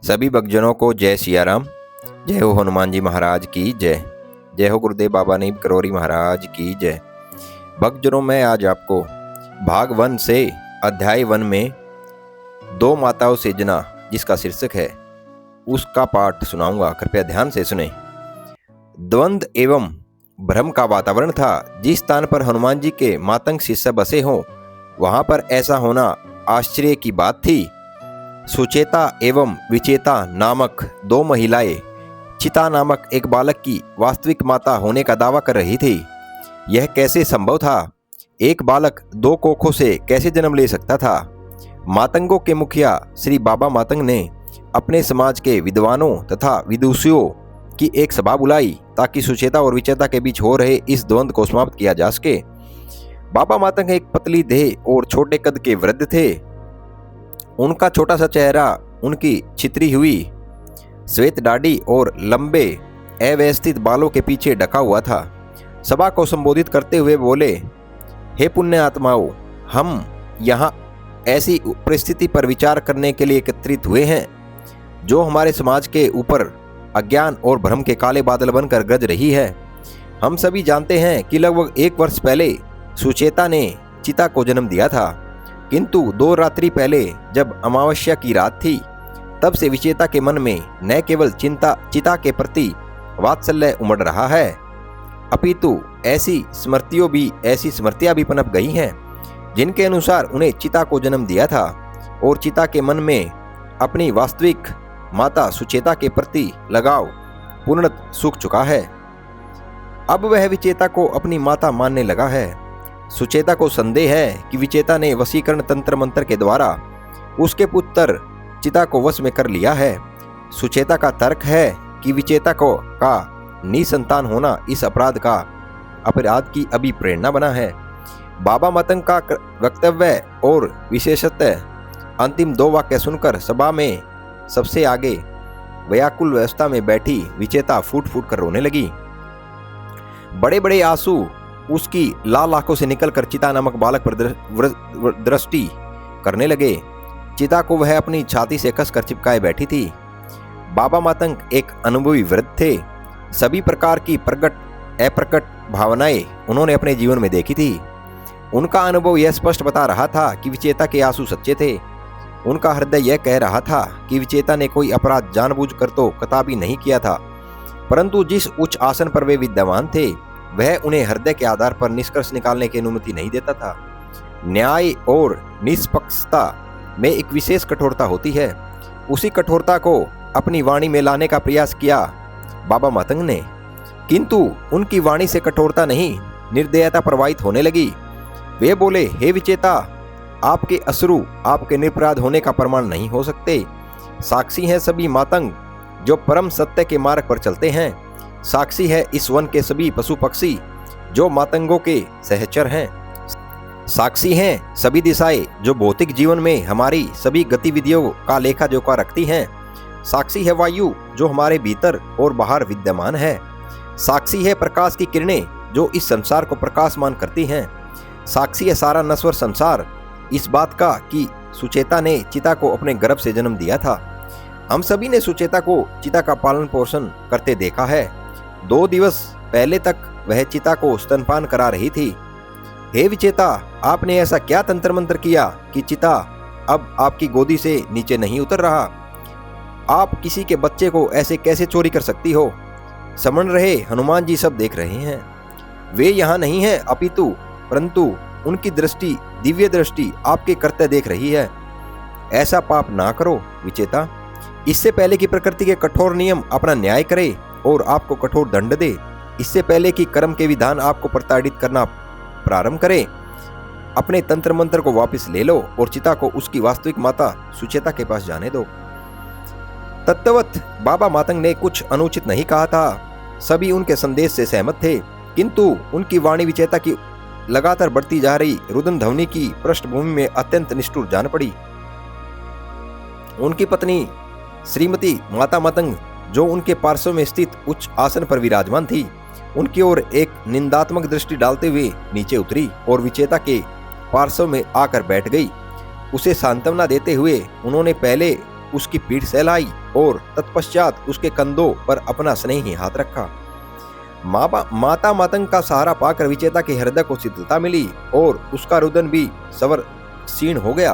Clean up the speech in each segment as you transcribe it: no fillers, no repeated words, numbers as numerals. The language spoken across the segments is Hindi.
सभी भक्तजनों को जय सिया राम। जय हो हनुमान जी महाराज की जय। जय हो गुरुदेव बाबा नीम करौरी महाराज की जय। भक्तजनों, मैं आज आपको भाग 1 से अध्याय 1 में दो माताओं से जना, जिसका शीर्षक है, उसका पाठ सुनाऊंगा। कृपया ध्यान से सुने। द्वंद्व एवं भ्रम का वातावरण था। जिस स्थान पर हनुमान जी के मातंग शिष्य बसे हों, वहां पर ऐसा होना आश्चर्य की बात थी। सुचेता एवं विचेता नामक दो महिलाएं चिता नामक एक बालक की वास्तविक माता होने का दावा कर रही थी। यह कैसे संभव था? एक बालक दो कोखों से कैसे जन्म ले सकता था? मातंगों के मुखिया श्री बाबा मातंग ने अपने समाज के विद्वानों तथा विदुषियों की एक सभा बुलाई ताकि सुचेता और विचेता के बीच हो रहे इस द्वंद्व को समाप्त किया जा सके। बाबा मातंग एक पतली देह और छोटे कद के वृद्ध थे। उनका छोटा सा चेहरा, उनकी छितरी हुई श्वेत दाढ़ी और लंबे अव्यवस्थित बालों के पीछे ढका हुआ था। सभा को संबोधित करते हुए बोले, हे पुण्य आत्माओं, हम यहाँ ऐसी परिस्थिति पर विचार करने के लिए एकत्रित हुए हैं जो हमारे समाज के ऊपर अज्ञान और भ्रम के काले बादल बनकर गरज रही है। हम सभी जानते हैं कि लगभग 1 वर्ष पहले सुचेता ने चिता को जन्म दिया था, किंतु 2 रात्रि पहले जब अमावस्या की रात थी, तब से विचेता के मन में न केवल चिता के प्रति वात्सल्य उमड़ रहा है, अपितु ऐसी स्मृतियां भी पनप गई हैं जिनके अनुसार उन्हें चिता को जन्म दिया था, और चिता के मन में अपनी वास्तविक माता सुचेता के प्रति लगाव पूर्णतः सूख चुका है। अब वह विचेता को अपनी माता मानने लगा है। सुचेता को संदेह है कि विचेता ने वशीकरण तंत्र मंत्र के द्वारा उसके पुत्र चिता को वश में कर लिया है। सुचेता का तर्क है कि विचेता का निसंतान होना इस अपराध की अभी प्रेरणा बना है। बाबा मातंग का वक्तव्य और विशेषतः अंतिम 2 वाक्य सुनकर सभा में सबसे आगे व्याकुल अवस्था में बैठी विचेता फूट फूट कर रोने लगी। बड़े बड़े आंसू उसकी लाल आंखों से निकलकर चिता नामक बालक पर दृष्टि करने लगे। चिता को वह अपनी छाती से कसकर चिपकाए बैठी थी। बाबा मातंग एक अनुभवी वृद्ध थे। सभी प्रकार की प्रकट अप्रकट भावनाएं उन्होंने अपने जीवन में देखी थी। उनका अनुभव यह स्पष्ट बता रहा था कि विचेता के आंसू सच्चे थे। उनका हृदय यह कह रहा था कि विचेता ने कोई अपराध जानबूझकर तो कदापि नहीं किया था, परंतु जिस उच्च आसन पर वे विद्यमान थे, वह उन्हें हृदय के आधार पर निष्कर्ष निकालने की अनुमति नहीं देता था। न्याय और निष्पक्षता में एक विशेष कठोरता होती है। उसी कठोरता को अपनी वाणी में लाने का प्रयास किया बाबा मातंग ने, किंतु उनकी वाणी से कठोरता नहीं, निर्दयता प्रवाहित होने लगी। वे बोले, हे विचेता, आपके अश्रु आपके निरपराध होने का प्रमाण नहीं हो सकते। साक्षी हैं सभी मातंग जो परम सत्य के मार्ग पर चलते हैं। साक्षी है इस वन के सभी पशु पक्षी जो मातंगों के सहचर हैं। साक्षी हैं सभी दिशाएं जो भौतिक जीवन में हमारी सभी गतिविधियों का लेखा जोखा रखती हैं। साक्षी है वायु जो हमारे भीतर और बाहर विद्यमान है। साक्षी है प्रकाश की किरणें जो इस संसार को प्रकाशमान करती हैं। साक्षी है सारा नश्वर संसार इस बात का कि सुचेता ने चिता को अपने गर्भ से जन्म दिया था। हम सभी ने सुचेता को चिता का पालन पोषण करते देखा है। 2 दिवस पहले तक वह चिता को स्तनपान करा रही थी। हे विचेता, आपने ऐसा क्या तंत्र मंत्र किया कि चिता अब आपकी गोदी से नीचे नहीं उतर रहा? आप किसी के बच्चे को ऐसे कैसे चोरी कर सकती हो? समझ रहे हनुमान जी सब देख रहे हैं। वे यहाँ नहीं हैं, अपितु परंतु उनकी दृष्टि, दिव्य दृष्टि आपके करते देख रही है। ऐसा पाप ना करो विचेता। इससे पहले कि प्रकृति के कठोर नियम अपना न्याय करे और आपको कठोर दंड दे, इससे पहले कि कर्म के विधान आपको प्रताड़ित करना प्रारंभ करे, अपने तंत्र मंत्र को वापस ले लो और चिता को उसकी वास्तविक माता सुचेता के पास जाने दो। तत्वत बाबा मातंग ने कुछ अनुचित नहीं कहा था। सभी उनके संदेश से सहमत थे, किंतु उनकी वाणी विचेता की लगातार बढ़ती जा रही रुदन ध्वनि की पृष्ठभूमि में अत्यंत निष्ठुर जान पड़ी। उनकी पत्नी श्रीमती माता मातंग, जो उनके पार्श्व में स्थित उच्च आसन पर विराजमान थी, उनकी ओर एक निंदात्मक दृष्टि डालते हुए नीचे उतरी और विचेता के पार्श्व में आकर बैठ गई। उसे सांत्वना देते हुए उन्होंने पहले उसकी पीठ सहलाई और तत्पश्चात उसके कंधों पर अपना स्नेही हाथ रखा। माता मातंग का सहारा पाकर विचेता के हृदय को शीतलता मिली और उसका रुदन भी सवर क्षीण हो गया।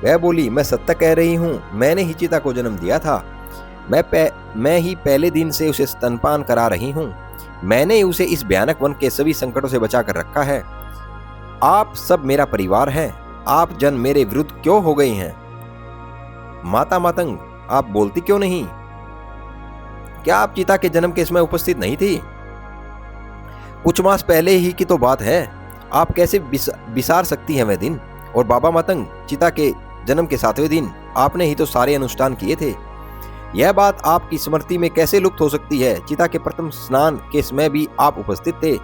वह बोली, मैं सत्य कह रही हूँ, मैंने ही चिता को जन्म दिया था। मैं ही पहले दिन से उसे स्तनपान करा रही हूँ। मैंने उसे इस भयानक वन के सभी संकटों से बचा कर रखा है। आप सब मेरा परिवार हैं। आप जन मेरे विरुद्ध क्यों हो गई हैं? माता मातंग, आप बोलती क्यों नहीं? क्या आप चिता के जन्म के समय उपस्थित नहीं थी? कुछ मास पहले ही की तो बात है। आप कैसे बिसार सकती हैं वह दिन? और बाबा मातंग, चिता के जन्म के 7वें दिन आपने ही तो सारे अनुष्ठान किए थे। यह बात आपकी स्मृति में कैसे लुप्त हो सकती है? चिता के प्रथम स्नान के समय भी आप उपस्थित थे।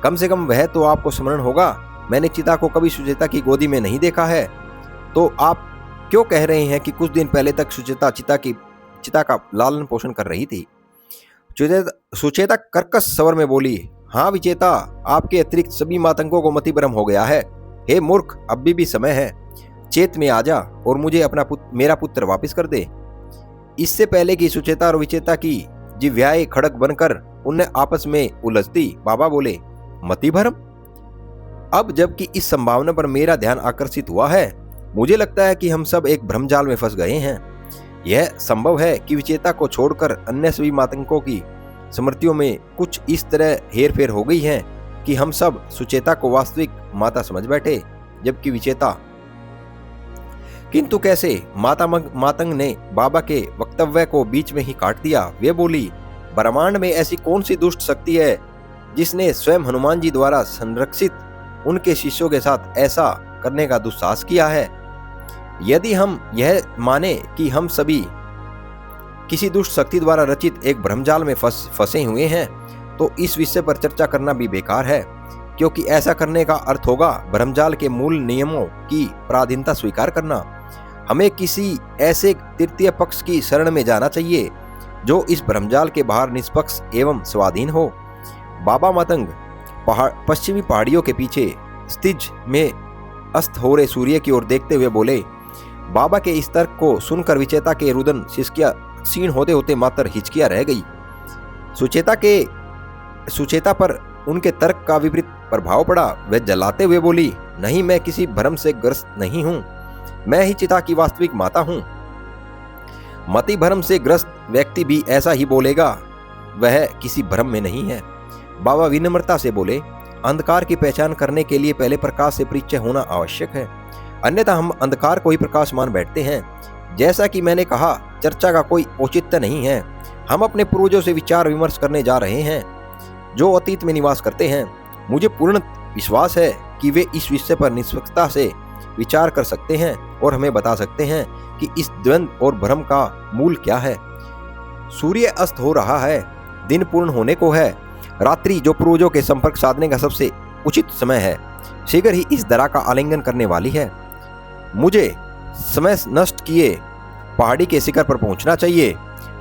कम से कम वह तो आपको स्मरण होगा। मैंने चिता को कभी सुचेता की गोदी में नहीं देखा है। तो आप क्यों कह रहे हैं कि कुछ दिन पहले तक सुचेता चिता का लालन पोषण कर रही थी? सुचेता कर्कश स्वर में बोली, हाँ विचेता, आपके अतिरिक्त सभी मातंगों को मतिभ्रम हो गया है। हे मूर्ख, अभी भी समय है। चेत में आ जा और मुझे मेरा पुत्र वापस कर दे। इससे पहले कि सुचेता और विचेता की जिह्वाएं खड़क बनकर उन्हें आपस में उलझती, बाबा बोले, मतिभ्रम? अब जबकि इस संभावना पर मेरा ध्यान आकर्षित हुआ है, मुझे लगता है कि हम सब एक भ्रमजाल में फंस गए हैं। यह संभव है कि विचेता को छोड़कर अन्य सभी मातंगों की स्मृतियों में कुछ इस तरह हेरफेर हो गई है कि हम सब सुचेता को वास्तविक माता समझ बैठे, जबकि विचेता। किंतु कैसे? मातंग ने बाबा के वक्तव्य को बीच में ही काट दिया। वे बोली, ब्रह्मांड में ऐसी कौन सी दुष्ट शक्ति है जिसने स्वयं हनुमान जी द्वारा संरक्षित उनके शिष्यों के साथ ऐसा करने का दुस्साहस किया है? यदि हम यह माने कि हम सभी किसी दुष्ट शक्ति द्वारा रचित एक भ्रमजाल में फंसे हुए हैं, तो इस विषय पर चर्चा करना भी बेकार है, क्योंकि ऐसा करने का अर्थ होगा भ्रमजाल के मूल नियमों की पराधीनता स्वीकार करना। हमें किसी ऐसे तृतीय पक्ष की शरण में जाना चाहिए जो इस भ्रमजाल के बाहर निष्पक्ष एवं स्वाधीन हो। बाबा मातंग पश्चिमी पहाड़ियों के पीछे स्थिज में अस्त हो रहे सूर्य की ओर देखते हुए बोले। बाबा के इस तर्क को सुनकर विचेता के रुदन सिसकिया क्षीण होते होते मात्र हिचकिया रह गई। सुचेता पर उनके तर्क का विपरीत प्रभाव पड़ा। वह जलाते हुए बोली, नहीं, मैं किसी भ्रम से ग्रस्त नहीं हूं। मैं ही चिता की वास्तविक माता हूं। मति भ्रम से ग्रस्त व्यक्ति भी ऐसा ही बोलेगा, वह किसी भ्रम में नहीं है। बाबा विनम्रता से बोले, अंधकार की पहचान करने के लिए पहले प्रकाश से परिचय होना आवश्यक है, अन्यथा हम अंधकार को ही प्रकाश मान बैठते हैं। जैसा कि मैंने कहा, चर्चा का कोई औचित्य नहीं है। हम अपने पूर्वजों से विचार विमर्श करने जा रहे हैं जो अतीत में निवास करते हैं। मुझे पूर्ण विश्वास है कि वे इस विषय पर निष्पक्षता से विचार कर सकते हैं और हमें बता सकते हैं कि इस द्वंद्व और भ्रम का मूल क्या है। सूर्य अस्त हो रहा है, दिन पूर्ण होने को है। रात्रि, जो पूर्वजों के संपर्क साधने का सबसे उचित समय है, शीघ्र ही इस दरा का आलिंगन करने वाली है। मुझे समय नष्ट किए पहाड़ी के शिखर पर पहुंचना चाहिए।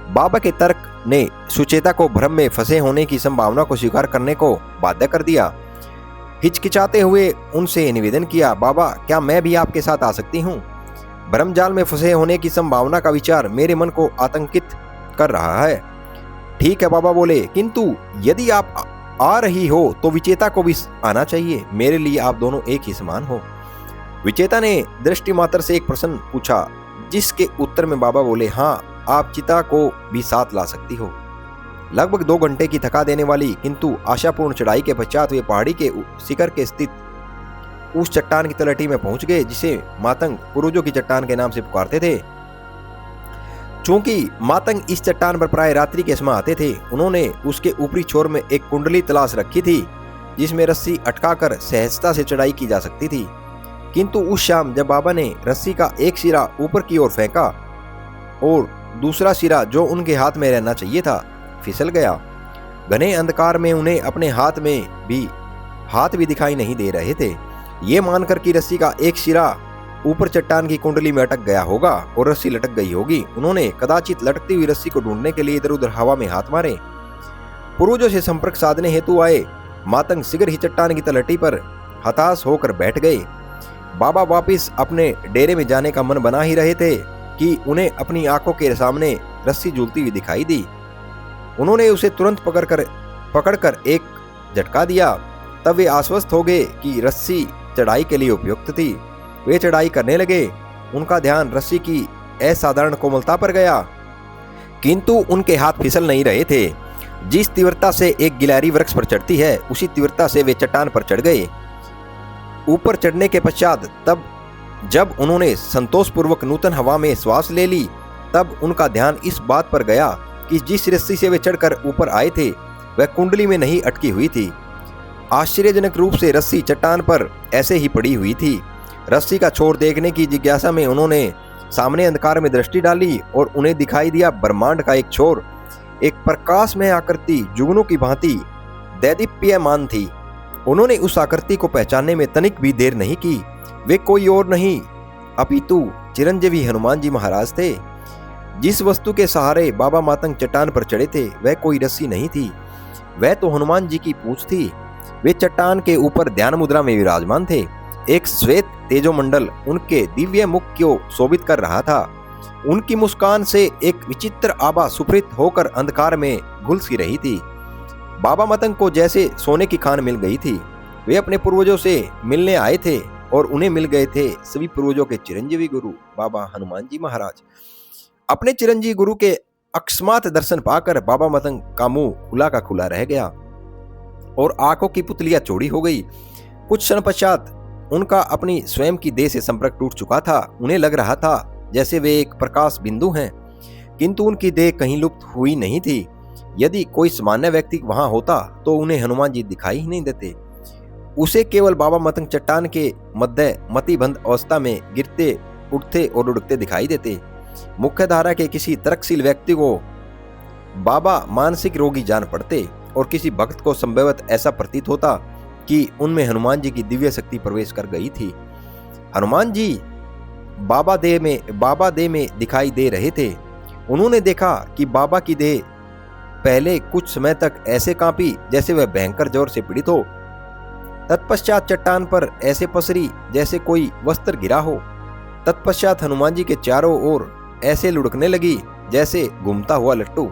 बाबा के तर्क ने सुचेता को भ्रम में फंसे होने की संभावना को स्वीकार करने को बाध्य कर दिया। हिचकिचाते हुए उनसे निवेदन किया, बाबा, क्या मैं भी आपके साथ आ सकती हूँ? भ्रमजाल में फंसे होने की संभावना का विचार मेरे मन को आतंकित कर रहा है। ठीक है, बाबा बोले, किंतु यदि आप आ रही हो तो विचेता को भी आना चाहिए। मेरे लिए आप दोनों एक ही समान हो। विचेता ने दृष्टि मात्र से एक प्रश्न पूछा, जिसके उत्तर में बाबा बोले, हाँ, आप चिता को भी साथ ला सकती हो। लगभग 2 घंटे की थका देने वाली किंतु आशापूर्ण चढ़ाई के पश्चात वे पहाड़ी के शिखर के स्थित उस चट्टान की तलहटी में पहुंच गए जिसे मातंग पूर्वजों की चट्टान के नाम से पुकारते थे। चूंकि मातंग इस चट्टान पर प्राय रात्रि के समय आते थे, उन्होंने उसके ऊपरी छोर में एक कुंडली तलाश रखी थी जिसमें रस्सी अटकाकर सहजता से चढ़ाई की जा सकती थी। किंतु उस शाम जब बाबा ने रस्सी का एक सिरा ऊपर की ओर फेंका और दूसरा सिरा, जो उनके हाथ में रहना चाहिए था, फिसल गया। घने अंधकार में उन्हें अपने हाथ भी दिखाई नहीं दे रहे थे। ये मानकर कि रस्सी का एक सिरा ऊपर चट्टान की कुंडली में अटक गया होगा और रस्सी लटक गई होगी, उन्होंने कदाचित लटकती हुई रस्सी को ढूंढने के लिए इधर उधर हवा में हाथ मारे। पूर्वजों से संपर्क साधने हेतु आए मातंग शीघ्र ही चट्टान की तलहटी पर हताश होकर बैठ गए। बाबा वापिस अपने डेरे में जाने का मन बना ही रहे थे कि उन्हें अपनी आंखों के सामने रस्सी झूलती हुई दिखाई दी। उन्होंने उसे तुरंत पकड़कर एक झटका दिया। तब वे आश्वस्त हो गए कि रस्सी चढ़ाई के लिए उपयुक्त थी। वे चढ़ाई करने लगे। उनका ध्यान रस्सी की असाधारण कोमलता पर गया, किंतु उनके हाथ फिसल नहीं रहे थे। जिस तीव्रता से एक गिलहरी वृक्ष पर चढ़ती है, उसी तीव्रता से वे चट्टान पर चढ़ गए। ऊपर चढ़ने के पश्चात जब उन्होंने संतोषपूर्वक नूतन हवा में श्वास ले ली, तब उनका ध्यान इस बात पर गया कि जिस रस्सी से वे चढ़कर ऊपर आए थे, वह कुंडली में नहीं अटकी हुई थी। आश्चर्यजनक रूप से रस्सी चट्टान पर ऐसे ही पड़ी हुई थी। रस्सी का छोर देखने की जिज्ञासा में उन्होंने सामने अंधकार में दृष्टि डाली और उन्हें दिखाई दिया ब्रह्मांड का एक छोर एक प्रकाशमय आकृति जुगनू की भांति दैदीप्यमान थी। उन्होंने उस आकृति को पहचानने में तनिक भी देर नहीं की। वे कोई और नहीं अपितु चिरंजीवी हनुमान जी महाराज थे। जिस वस्तु के सहारे बाबा मातंग चट्टान पर चढ़े थे, वह कोई रस्सी नहीं थी, वह तो हनुमान जी की पूंछ थी। वे चट्टान के ऊपर ध्यान मुद्रा में विराजमान थे। एक श्वेत तेजोमंडल उनके दिव्य मुख को शोभित कर रहा था। उनकी मुस्कान से एक विचित्र आभा सुप्रीत होकर अंधकार में घुल सी रही थी। बाबा मतंग को जैसे सोने की खान मिल गई थी। वे अपने पूर्वजों से मिलने आए थे और उन्हें मिल गए थे सभी पूर्वजों के चिरंजीवी गुरु बाबा हनुमान जी महाराज। अपने चिरंजीवी गुरु के अकस्मात दर्शन पाकर बाबा मतंग का मुंह खुला का खुला रह गया और आंखों की पुतलियां चौड़ी हो गई। कुछ क्षण पश्चात उनका अपनी स्वयं की देह से संपर्क टूट चुका था। उन्हें लग रहा था जैसे वे एक प्रकाश बिंदु हैं, किंतु उनकी देह कहीं लुप्त हुई नहीं थी। यदि कोई सामान्य व्यक्ति वहां होता तो उन्हें हनुमान जी दिखाई ही नहीं देते। उसे केवल बाबा मतंग चट्टान के मध्य मतिबंध अवस्था में गिरते उठते और लुढ़कते दिखाई देते। मुख्य धारा के किसी तर्कशील व्यक्ति को बाबा मानसिक रोगी जान पड़ते और किसी भक्त को संभवतः ऐसा प्रतीत होता कि उनमें हनुमान जी की दिव्य शक्ति प्रवेश कर गई थी। हनुमान जी बाबा देह में दिखाई दे रहे थे। उन्होंने देखा कि बाबा की देह पहले कुछ समय तक ऐसे कांपी जैसे वह भयंकर ज्वर से पीड़ित हो। तत्पश्चात चट्टान पर ऐसे पसरी जैसे कोई वस्त्र गिरा हो। तत्पश्चात हनुमान जी के चारों ओर ऐसे लुढ़कने लगी जैसे घूमता हुआ लट्टू।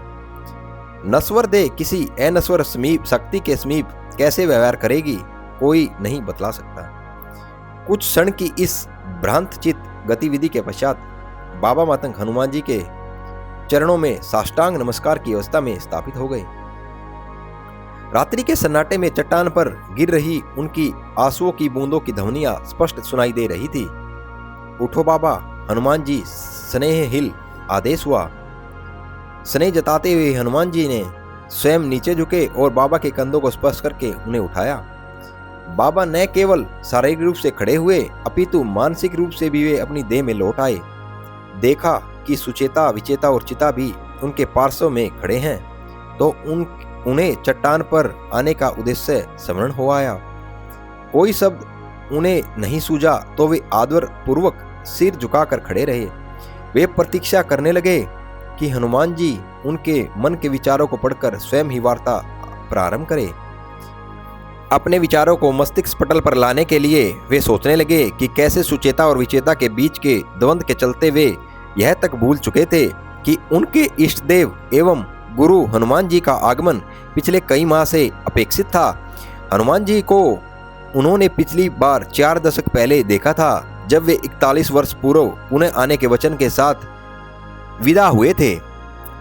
नश्वर देह किसी अनश्वर शक्ति के समीप कैसे व्यवहार करेगी, कोई नहीं बतला सकता। कुछ क्षण की इस भ्रांतचित गतिविधि के पश्चात बाबा मातंग हनुमान जी के चरणों में साष्टांग नमस्कार की अवस्था में स्थापित हो गए। रात्रि के सन्नाटे में चट्टान पर गिर रही उनकी आंसुओं की बूंदों की ध्वनियां स्पष्ट सुनाई दे रही थी। उठो बाबा, हनुमान जी स्नेहहीन आदेश हुआ। स्नेह जताते हुए हनुमान जी ने स्वयं नीचे झुके और बाबा के कंधों को स्पर्श करके उन्हें उठाया। बाबा न केवल शारीरिक रूप से खड़े हुए अपितु मानसिक रूप से भी वे अपनी देह में लौट आए। देखा कि सुचेता, विचेता और चिता भी उनके पार्श्व में खड़े हैं तो उन्हें चट्टान पर आने का उद्देश्य स्मरण हो आया। कोई शब्द उन्हें नहीं सूझा तो वे आदर पूर्वक सिर झुकाकर खड़े रहे। वे प्रतीक्षा करने लगे कि हनुमान जी उनके मन के विचारों को पढ़कर स्वयं ही वार्ता प्रारंभ करें। अपने विचारों को मस्तिष्क पटल पर लाने के लिए वे सोचने लगे कि कैसे सुचेता और विचेता के बीच के द्वंद्व के चलते वे यह तक भूल चुके थे कि उनके इष्ट देव एवं गुरु हनुमान जी का आगमन पिछले कई माह से अपेक्षित था। हनुमान जी को उन्होंने पिछली बार 4 दशक पहले देखा था, जब वे 41 वर्ष पूर्व पुनः आने के वचन के साथ विदा हुए थे।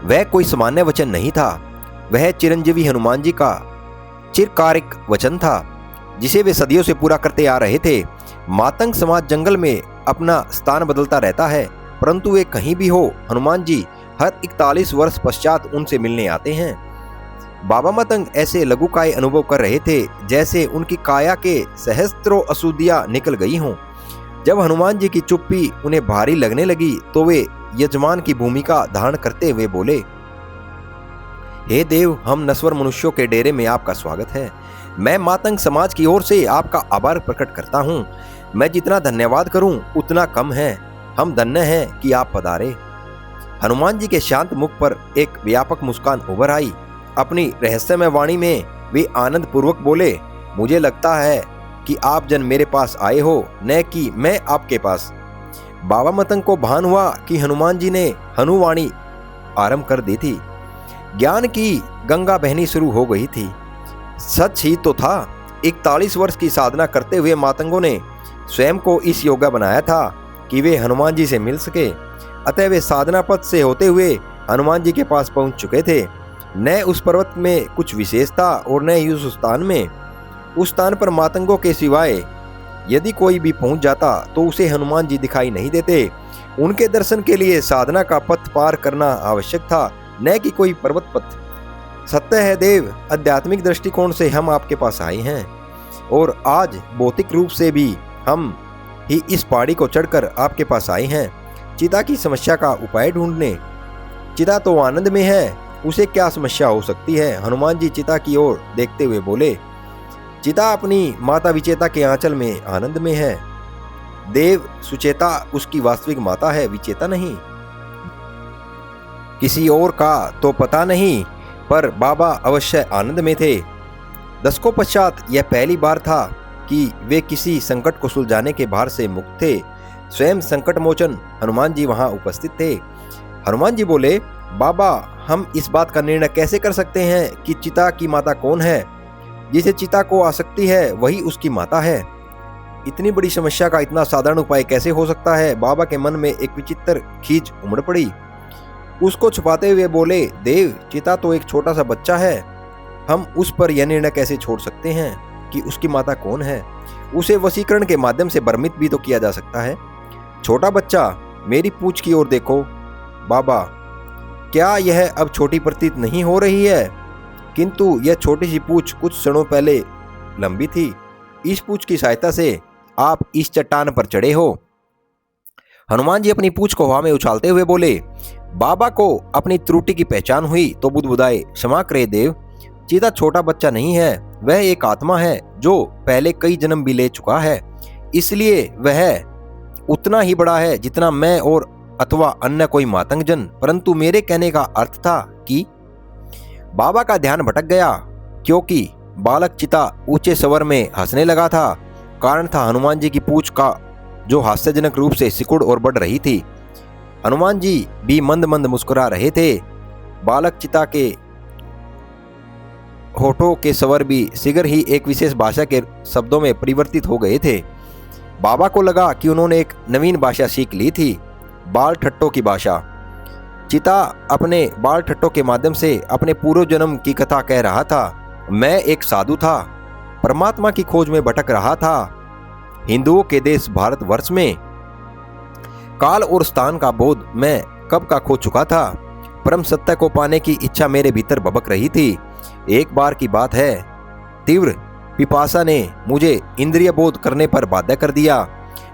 वह कोई सामान्य वचन नहीं था, वह चिरंजीवी हनुमान जी का चिरकारिक वचन था जिसे वे सदियों से पूरा करते आ रहे थे। मातंग समाज जंगल में अपना स्थान बदलता रहता है, परंतु वे कहीं भी हो, हनुमान जी हर 41 वर्ष पश्चात उनसे मिलने आते हैं। बाबा मतंग ऐसे लघुकाय अनुभव कर रहे थे जैसे उनकी काया के सहस्त्रों अशुद्धियां निकल गई हों। जब हनुमान जी की चुप्पी उन्हें भारी लगने लगी तो वे यजमान की भूमिका धारण करते हुए बोले, हे देव, हम नश्वर मनुष्यों के डेरे में आपका स्वागत है। मैं मातंग समाज की ओर से आपका आभार प्रकट करता हूँ। मैं जितना धन्यवाद करूँ उतना कम है। हम धन्य हैं कि आप पधारे। हनुमान जी के शांत मुख पर एक व्यापक मुस्कान उभर आई। अपनी रहस्यमय वाणी में वे आनंद पूर्वक बोले, मुझे लगता है कि आप जन मेरे पास आए हो, न कि मैं आपके पास। बाबा मतंग को भान हुआ कि हनुमान जी ने हनुवाणी आरंभ कर दी थी। ज्ञान की गंगा बहनी शुरू हो गई थी। सच ही तो था, 41 वर्ष की साधना करते हुए मातंगों ने स्वयं को इस योग्य बनाया था कि वे हनुमान जी से मिल सके। अतः वे साधना पथ से होते हुए हनुमान जी के पास पहुंच चुके थे। न उस पर्वत में कुछ विशेष था और न ही उस स्थान में। उस स्थान पर मातंगों के सिवाय यदि कोई भी पहुंच जाता तो उसे हनुमान जी दिखाई नहीं देते। उनके दर्शन के लिए साधना का पथ पार करना आवश्यक था, न कि कोई पर्वत पथ। सत्य है देव, आध्यात्मिक दृष्टिकोण से हम आपके पास आए हैं और आज भौतिक रूप से भी हम ही इस पहाड़ी को चढ़कर आपके पास आए हैं चिता की समस्या का उपाय ढूंढने। चिता तो आनंद में है, उसे क्या समस्या हो सकती है? हनुमान जी चिता की ओर देखते हुए बोले। चिता अपनी माता विचेता के आंचल में आनंद में है। देव, सुचेता उसकी वास्तविक माता है, विचेता नहीं। किसी और का तो पता नहीं, पर बाबा अवश्य आनंद में थे। दशकों पश्चात यह पहली बार था कि वे किसी संकट को सुलझाने के भार से मुक्त थे। स्वयं संकट मोचन हनुमान जी वहां उपस्थित थे। हनुमान जी बोले, बाबा, हम इस बात का निर्णय कैसे कर सकते हैं कि चिता की माता कौन है? जिसे चिता को आसक्ति है वही उसकी माता है। इतनी बड़ी समस्या का इतना साधारण उपाय कैसे हो सकता है? बाबा के मन में एक विचित्र खींच उमड़ पड़ी। उसको छुपाते हुए बोले, देव, चिता तो एक छोटा सा बच्चा है। हम उस पर यह निर्णय कैसे छोड़ सकते हैं कि उसकी माता कौन है? उसे वशीकरण के माध्यम से भ्रमित भी तो किया जा सकता है। छोटा बच्चा, मेरी पूंछ की ओर देखो। बाबा, क्या यह अब छोटी प्रतीत नहीं हो रही है? किंतु यह छोटी सी पूंछ कुछ क्षणों पहले लंबी थी। इस पूंछ की सहायता से आप इस चट्टान पर चढ़े हो। हनुमान जी अपनी पूंछ को हवा में उछालते हुए बोले। बाबा को अपनी त्रुटि की पहचान हुई तो बुदबुदाए, क्षमा करे देव, चिता छोटा बच्चा नहीं है, वह एक आत्मा है जो पहले कई जन्म भी ले चुका है। इसलिए वह उतना ही बड़ा है जितना मैं और अथवा अन्य कोई मातंग जन। परंतु मेरे कहने का अर्थ था कि बाबा का ध्यान भटक गया क्योंकि बालक चिता ऊंचे स्वर में हंसने लगा था। कारण था हनुमान जी की पूंछ का जो हास्यजनक रूप से सिकुड़ और बढ़ रही थी। हनुमान जी भी मंद मंद मुस्कुरा रहे थे। बालक चिता के होठों के स्वर भी शीघ्र ही एक विशेष भाषा के शब्दों में परिवर्तित हो गए थे। बाबा को लगा कि उन्होंने एक नवीन भाषा सीख ली थी, बाल ठट्टों की भाषा। चिता अपने बाल ठट्टों के माध्यम से अपने पूर्व जन्म की कथा कह रहा था। मैं एक साधु था, परमात्मा की खोज में भटक रहा था। हिंदुओं के देश भारतवर्ष में काल और स्थान का बोध मैं कब का खो चुका था। परम सत्य को पाने की इच्छा मेरे भीतर भबक रही थी। एक बार की बात है, तीव्र पिपासा ने मुझे इंद्रिय बोध करने पर बाध्य कर दिया।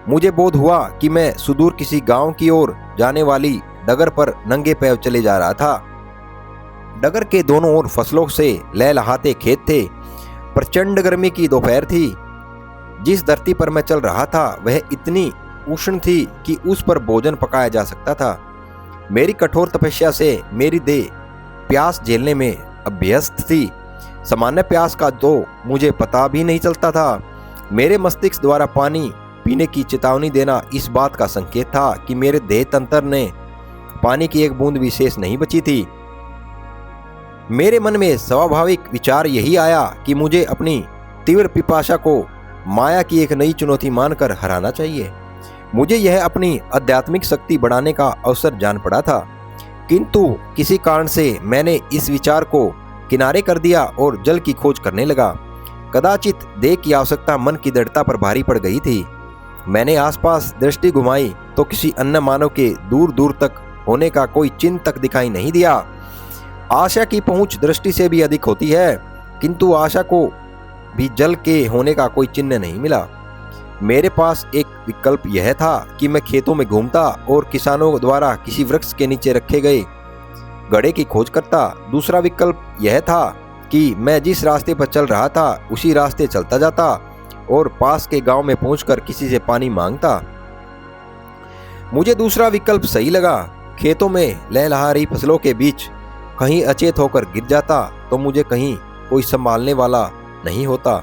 मुझे बोध हुआ कि मैं सुदूर किसी गांव की ओर जाने वाली डगर पर नंगे पैर चले जा रहा था। डगर के दोनों ओर फसलों से लहलहाते खेत थे। प्रचंड गर्मी की दोपहर थी। जिस धरती पर मैं चल रहा था वह इतनी उष्ण थी कि उस पर भोजन पकाया जा सकता था। मेरी कठोर तपस्या से मेरी देह प्यास झेलने में अभ्यस्त थी। सामान्य प्यास का तो मुझे पता भी नहीं चलता था। मेरे मस्तिष्क द्वारा पानी पीने की चेतावनी देना इस बात का संकेत था कि मेरे देह तंत्र ने पानी की एक बूंद विशेष नहीं बची थी। मेरे मन में स्वाभाविक विचार यही आया कि मुझे अपनी तीव्र पिपासा को माया की एक नई चुनौती मानकर हराना चाहिए। मुझे यह अपनी आध्यात्मिक शक्ति बढ़ाने का अवसर जान पड़ा था। किंतु किसी कारण से मैंने इस विचार को किनारे कर दिया और जल की खोज करने लगा। कदाचित देह की आवश्यकता मन की दृढ़ता पर भारी पड़ गई थी। मैंने आसपास दृष्टि घुमाई तो किसी अन्य मानव के दूर दूर तक होने का कोई चिन्ह तक दिखाई नहीं दिया। आशा की पहुंच दृष्टि से भी अधिक होती है, किंतु आशा को भी जल के होने का कोई चिन्ह नहीं मिला। मेरे पास एक विकल्प यह था कि मैं खेतों में घूमता और किसानों द्वारा किसी वृक्ष के नीचे रखे गए घड़े की खोज करता। दूसरा विकल्प यह था कि मैं जिस रास्ते पर चल रहा था उसी रास्ते चलता जाता और पास के गांव में पहुंचकर किसी से पानी मांगता। मुझे दूसरा विकल्प सही लगा। खेतों में लहलहा रही फसलों के बीच कहीं अचेत होकर गिर जाता तो मुझे कहीं कोई संभालने वाला नहीं होता।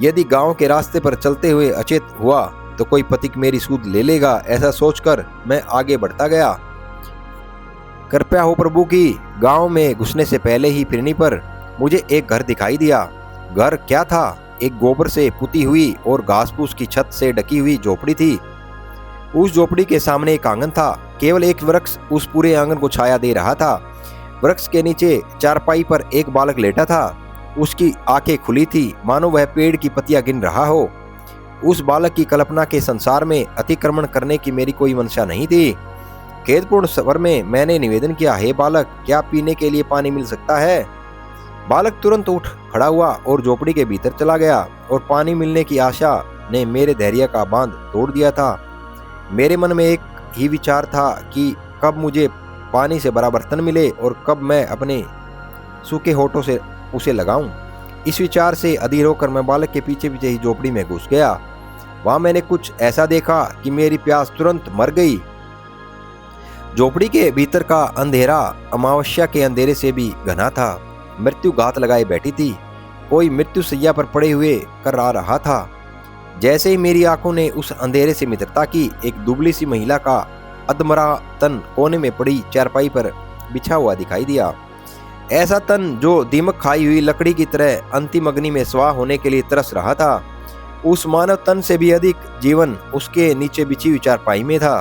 यदि गांव के रास्ते पर चलते हुए अचेत हुआ तो कोई पथिक मेरी सूद ले लेगा, ऐसा सोचकर मैं आगे बढ़ता गया। कृपया हो प्रभु की। गांव में घुसने से पहले ही फिरनी पर मुझे एक घर दिखाई दिया। घर क्या था? एक गोबर से पुती हुई और घास फूस की छत से ढकी हुई झोपड़ी थी। उस झोपड़ी के सामने एक आंगन था। केवल एक वृक्ष उस पूरे आंगन को छाया दे रहा था। वृक्ष के नीचे चारपाई पर एक बालक लेटा था। उसकी आंखें खुली थी, मानो वह पेड़ की पत्तियां गिन रहा हो। उस बालक की कल्पना के संसार में अतिक्रमण करने की मेरी कोई मंशा नहीं थी। खेदपूर्ण स्वर में मैंने निवेदन किया, हे बालक, क्या पीने के लिए पानी मिल सकता है? बालक तुरंत उठ खड़ा हुआ और झोपड़ी के भीतर चला गया, और पानी मिलने की आशा ने मेरे धैर्य का बांध तोड़ दिया था। मेरे मन में एक ही विचार था कि कब मुझे पानी से भरा बर्तन मिले और कब मैं अपने सूखे होठों से उसे लगाऊं। इस विचार से अधीर होकर मैं बालक के पीछे पीछे ही झोपड़ी में घुस गया। वहां मैंने कुछ ऐसा देखा कि मेरी प्यास तुरंत मर गई। झोपड़ी के भीतर का अंधेरा अमावस्या के अंधेरे से भी घना था। मृत्यु घात लगाए बैठी थी। कोई मृत्यु सैया पर पड़े हुए कर आ रहा था। जैसे ही मेरी आंखों ने उस अंधेरे से मित्रता की, एक दुबली सी महिला का अधमरा तन कोने में पड़ी चारपाई पर बिछा हुआ दिखाई दिया। ऐसा तन जो दीमक खाई हुई लकड़ी की तरह अंतिम अग्नि में स्वाह होने के लिए तरस रहा था। उस मानव तन से भी अधिक जीवन उसके नीचे बिछी हुई चारपाई में था।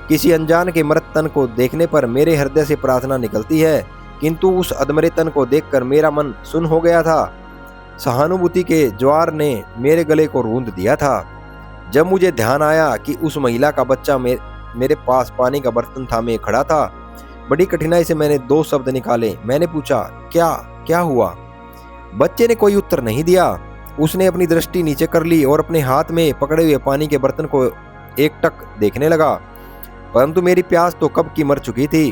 किसी अनजान के मृत तन को देखने पर मेरे हृदय से प्रार्थना निकलती है, किंतु उस अधमरे तन को देखकर मेरा मन सुन्न हो गया था। सहानुभूति के ज्वार ने मेरे गले को रूंध दिया था। जब मुझे ध्यान आया कि उस महिला का बच्चा मेरे पास पानी का बर्तन थामे खड़ा था, बड़ी कठिनाई से मैंने 2 शब्द निकाले। मैंने पूछा, क्या हुआ? बच्चे ने कोई उत्तर नहीं दिया। उसने अपनी दृष्टि नीचे कर ली और अपने हाथ में पकड़े हुए पानी के बर्तन को एकटक देखने लगा। परंतु मेरी प्यास तो कब की मर चुकी थी।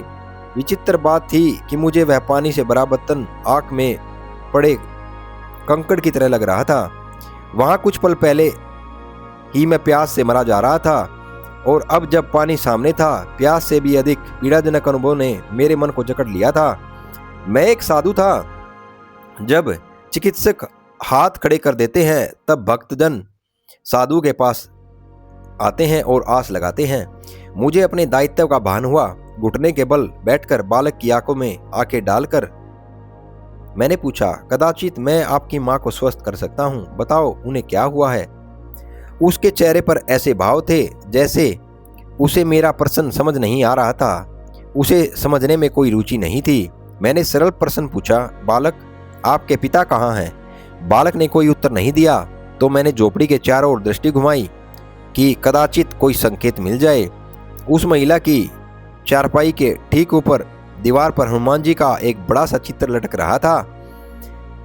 विचित्र बात थी कि मुझे वह पानी से भरा बर्तन आंख में पड़े कंकड़ की तरह लग रहा था। वहां कुछ पल पहले ही मैं प्यास से मरा जा रहा था, और अब जब पानी सामने था, प्यास से भी अधिक पीड़ाजनक अनुभव ने मेरे मन को जकड़ लिया था। मैं एक साधु था। जब चिकित्सक हाथ खड़े कर देते हैं, तब भक्तजन साधु के पास आते हैं और आस लगाते हैं। मुझे अपने दायित्व का भान हुआ। घुटने के बल बैठकर बालक की आंखों में आंखें डालकर मैंने पूछा, कदाचित मैं आपकी मां को स्वस्थ कर सकता हूं, बताओ उन्हें क्या हुआ है? उसके चेहरे पर ऐसे भाव थे जैसे उसे मेरा प्रश्न समझ नहीं आ रहा था। उसे समझने में कोई रुचि नहीं थी। मैंने सरल प्रश्न पूछा, बालक, आपके पिता कहाँ हैं? बालक ने कोई उत्तर नहीं दिया। तो मैंने झोपड़ी के चारों ओर दृष्टि घुमाई कि कदाचित कोई संकेत मिल जाए। उस महिला की चारपाई के ठीक ऊपर दीवार पर हनुमान जी का एक बड़ा सा चित्र लटक रहा था।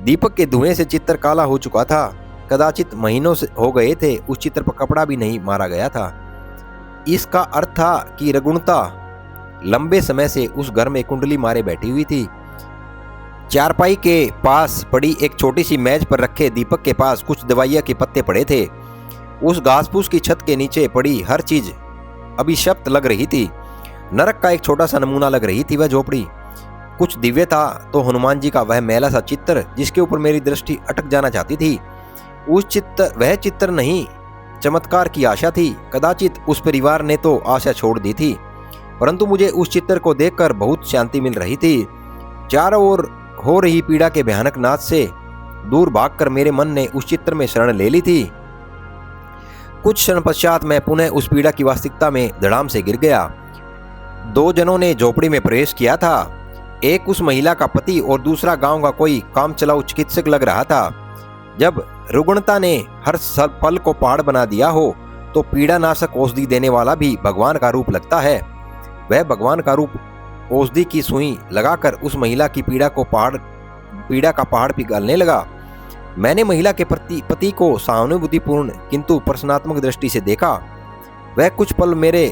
दीपक के धुएं से चित्र काला हो चुका था। कदाचित महीनों से हो गए थे उस चित्र पर कपड़ा भी नहीं मारा गया था। इसका अर्थ था कि रघुणता लंबे समय से उस घर में कुंडली मारे बैठी हुई थी। चारपाई के पास पड़ी एक छोटी सी मेज पर रखे दीपक के पास कुछ दवाइयाँ के पत्ते पड़े थे। उस घास फूस की छत के नीचे पड़ी हर चीज अभिशप्त लग रही थी। नरक का एक छोटा सा नमूना लग रही थी वह झोपड़ी। कुछ दिव्य था तो हनुमान जी का वह मैला सा चित्र जिसके ऊपर मेरी दृष्टि अटक जाना चाहती थी। वह चित्र नहीं, चमत्कार की आशा थी। कदाचित उस परिवार ने तो आशा छोड़ दी थी, परंतु मुझे उस चित्र को देखकर बहुत शांति मिल रही थी। चारों ओर हो रही पीड़ा के भयानक नाद से दूर भागकर मेरे मन ने उस चित्र में शरण ले ली थी। कुछ क्षण पश्चात मैं पुनः उस पीड़ा की वास्तविकता में धड़ाम से गिर गया। 2 जनों ने झोपड़ी में प्रवेश किया था। एक उस महिला का पति और दूसरा गांव का कोई काम चलाऊ चिकित्सक लग रहा था। जब रुग्णता ने हर पल को पहाड़ बना दिया हो तो पीड़ानाशक औषधि देने वाला भी भगवान का रूप लगता है। वह भगवान का रूप औषधि की सुई लगाकर उस महिला की पीड़ा का पहाड़ पिघलने लगा। मैंने महिला के पति को सहानुभूतिपूर्ण किंतु प्रश्नात्मक दृष्टि से देखा। वह कुछ पल मेरे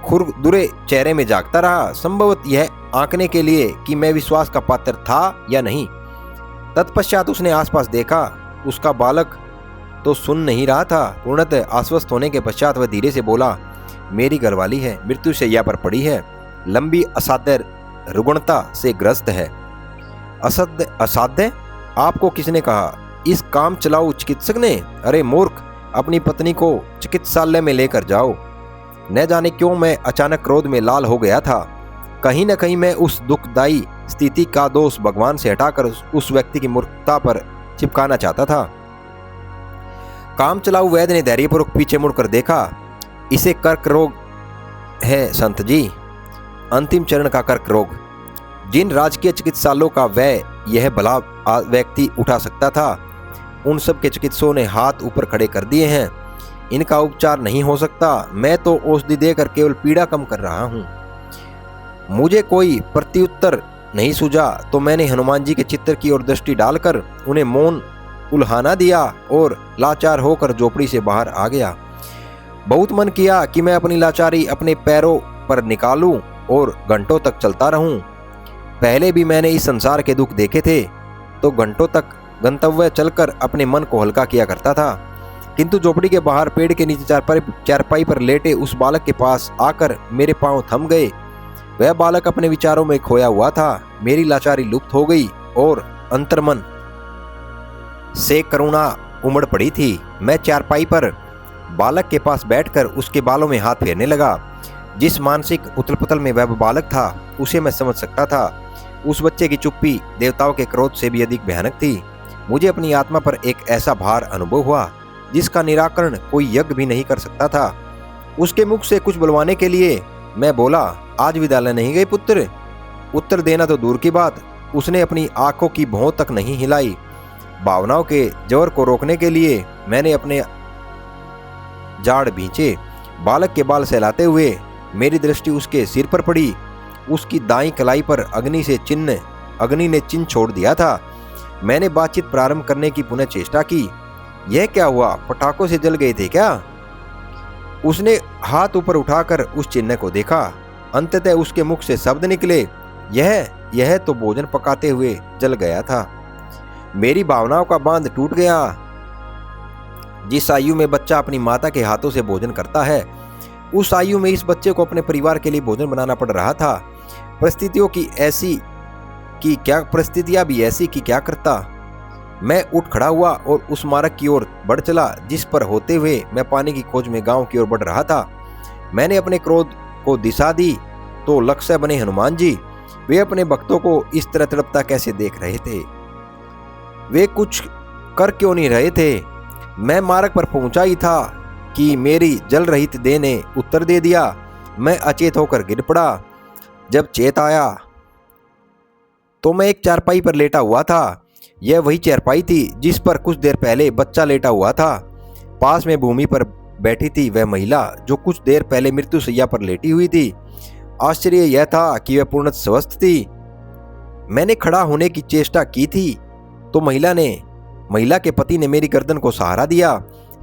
खुरदुरे चेहरे में जागता रहा, संभवतः यह आंकने के लिए कि मैं विश्वास का पात्र था या नहीं। तत्पश्चात उसने आसपास देखा। उसका बालक तो सुन नहीं रहा था। पूर्णतः आश्वस्त होने के पश्चात वह धीरे से बोला, मेरी घरवाली है, मृत्यु शैया पर पड़ी है, लंबी असाध्य रुग्णता से ग्रस्त है। असाध्य? आपको किसने कहा? इस काम चलाऊ चिकित्सक ने? अरे मूर्ख, अपनी पत्नी को चिकित्सालय में लेकर जाओ। न जाने क्यों मैं अचानक क्रोध में लाल हो गया था। कहीं न कहीं मैं उस दुखदायी स्थिति का दोष भगवान से हटाकर उस व्यक्ति की मूर्खता पर चिपकाना चाहता था। काम चलाऊ वैद्य ने धैर्यपूर्वक पीछे मुड़कर देखा। इसे कर्क रोग है संत जी, अंतिम चरण का कर्क रोग। जिन राजकीय चिकित्सालयों का व्यय यह भला व्यक्ति उठा सकता था, उन सब के चिकित्सकों ने हाथ ऊपर खड़े कर दिए हैं। इनका उपचार नहीं हो सकता। मैं तो औषधि देकर केवल पीड़ा कम कर रहा हूँ। मुझे कोई प्रत्युत्तर नहीं सूझा तो मैंने हनुमान जी के चित्र की ओर दृष्टि डालकर उन्हें मौन उल्हाना दिया और लाचार होकर झोपड़ी से बाहर आ गया। बहुत मन किया कि मैं अपनी लाचारी अपने पैरों पर निकालूं और घंटों तक चलता रहूं। पहले भी मैंने इस संसार के दुख देखे थे तो घंटों तक गंतव्य चलकर अपने मन को हल्का किया करता था, किंतु झोपड़ी के बाहर पेड़ के नीचे चारपाई पर लेटे उस बालक के पास आकर मेरे पांव थम गए। वह बालक अपने विचारों में खोया हुआ था। मेरी लाचारी लुप्त हो गई और अंतर्मन से करुणा उमड़ पड़ी थी। मैं चारपाई पर बालक के पास बैठकर उसके बालों में हाथ फेरने लगा। जिस मानसिक उथल-पुथल में वह बालक था उसे मैं समझ सकता था। उस बच्चे की चुप्पी देवताओं के क्रोध से भी अधिक भयानक थी। मुझे अपनी आत्मा पर एक ऐसा भार अनुभव हुआ जिसका निराकरण कोई यज्ञ भी नहीं कर सकता था। उसके मुख से कुछ बुलवाने के लिए मैं बोला, आज विद्यालय नहीं गए पुत्र? उत्तर देना तो दूर की बात, उसने अपनी आंखों की भौं तक नहीं हिलाई। भावनाओं के जोर को रोकने के लिए मैंने अपने जाड़ भींचे। बालक के बाल सहलाते हुए मेरी दृष्टि उसके सिर पर पड़ी। उसकी दाईं कलाई पर अग्नि ने चिन्ह छोड़ दिया था। मैंने बातचीत प्रारंभ करने की पुनः चेष्टा की। यह क्या हुआ? पटाखों से जल गए थे क्या? उसने हाथ ऊपर उठाकर उस चिन्ह को देखा। अंततः उसके मुख से शब्द निकले, यह तो भोजन पकाते हुए जल गया था। मेरी भावनाओं का बांध टूट गया। जिस आयु में बच्चा अपनी माता के हाथों से भोजन करता है, उस आयु में इस बच्चे को अपने परिवार के लिए भोजन बनाना पड़ रहा था। परिस्थितियां भी ऐसी कि क्या करता। मैं उठ खड़ा हुआ और उस मार्ग की ओर बढ़ चला जिस पर होते हुए मैं पानी की खोज में गांव की ओर बढ़ रहा था। मैंने अपने क्रोध को दिशा दी तो लक्ष्य बने हनुमान जी। वे अपने भक्तों को इस तरह तड़पता कैसे देख रहे थे? वे कुछ कर क्यों नहीं रहे थे? मैं मार्ग पर पहुंचा ही था कि मेरी जल रहित देह ने उत्तर दे दिया। मैं अचेत होकर गिर पड़ा। जब चेत आया तो मैं एक चारपाई पर लेटा हुआ था। यह वही चारपाई थी जिस पर कुछ देर पहले बच्चा लेटा हुआ था। पास में भूमि पर बैठी थी वह महिला जो कुछ देर पहले मृत्यु शैया पर लेटी हुई थी। आश्चर्य यह था कि वह पूर्णतः स्वस्थ थी। मैंने खड़ा होने की चेष्टा की थी तो महिला के पति ने मेरी गर्दन को सहारा दिया।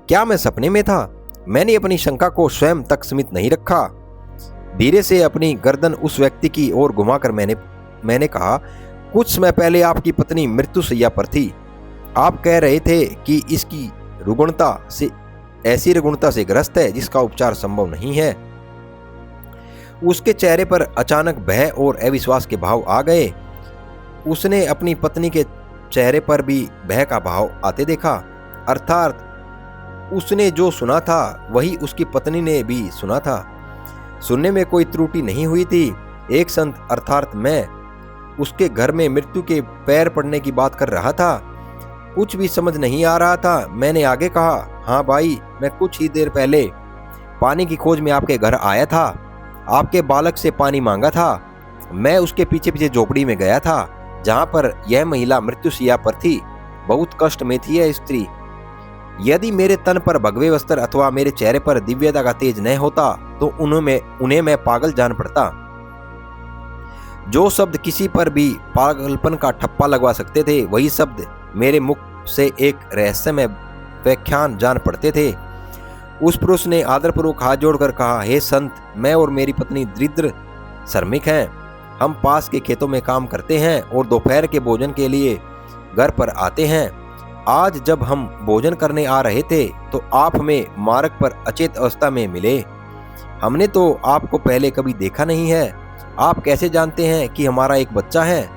क्या मैं सपने में था? मैंने अपनी शंका को स्वयं तक सीमित नहीं रखा। धीरे से अपनी गर्दन उस व्यक्ति की ओर घुमाकर मैंने कहा, कुछ समय पहले आपकी पत्नी मृत्यु शैया पर थी। आप कह रहे थे कि इसकी ऐसी रुग्णता से ग्रस्त है जिसका उपचार संभव नहीं है। उसके चेहरे पर अचानक भय और अविश्वास के भाव आ गए। उसने अपनी पत्नी के चेहरे पर भी भय का भाव आते देखा। अर्थात उसने जो सुना था वही उसकी पत्नी ने भी सुना था। सुनने में कोई त्रुटि नहीं हुई थी। एक संत अर्थात मैं उसके घर में मृत्यु के पैर पड़ने की बात कर रहा था। कुछ भी समझ नहीं आ रहा था। मैंने आगे कहा, हाँ भाई, मैं कुछ ही देर पहले पानी की खोज में आपके घर आया था। आपके बालक से पानी मांगा था। मैं उसके पीछे पीछे झोपड़ी में गया था जहां पर यह महिला मृत्यु शैया पर थी। बहुत कष्ट में थी यह स्त्री। यदि मेरे तन पर भगवे वस्त्र अथवा मेरे चेहरे पर दिव्यता का तेज न होता तो उन्हें मैं पागल जान पड़ता। जो शब्द किसी पर भी पागलपन का ठप्पा लगवा सकते थे वही शब्द मेरे मुख से एक रहस्यमय व्याख्यान जान पड़ते थे। उस पुरुष ने आदरपूर्वक हाथ जोड़कर कहा, हे संत, मैं और मेरी पत्नी दरिद्र श्रमिक हैं। हम पास के खेतों में काम करते हैं और दोपहर के भोजन के लिए घर पर आते हैं। आज जब हम भोजन करने आ रहे थे तो आप हमें मार्ग पर अचेत अवस्था में मिले। हमने तो आपको पहले कभी देखा नहीं है। आप कैसे जानते हैं कि हमारा एक बच्चा है?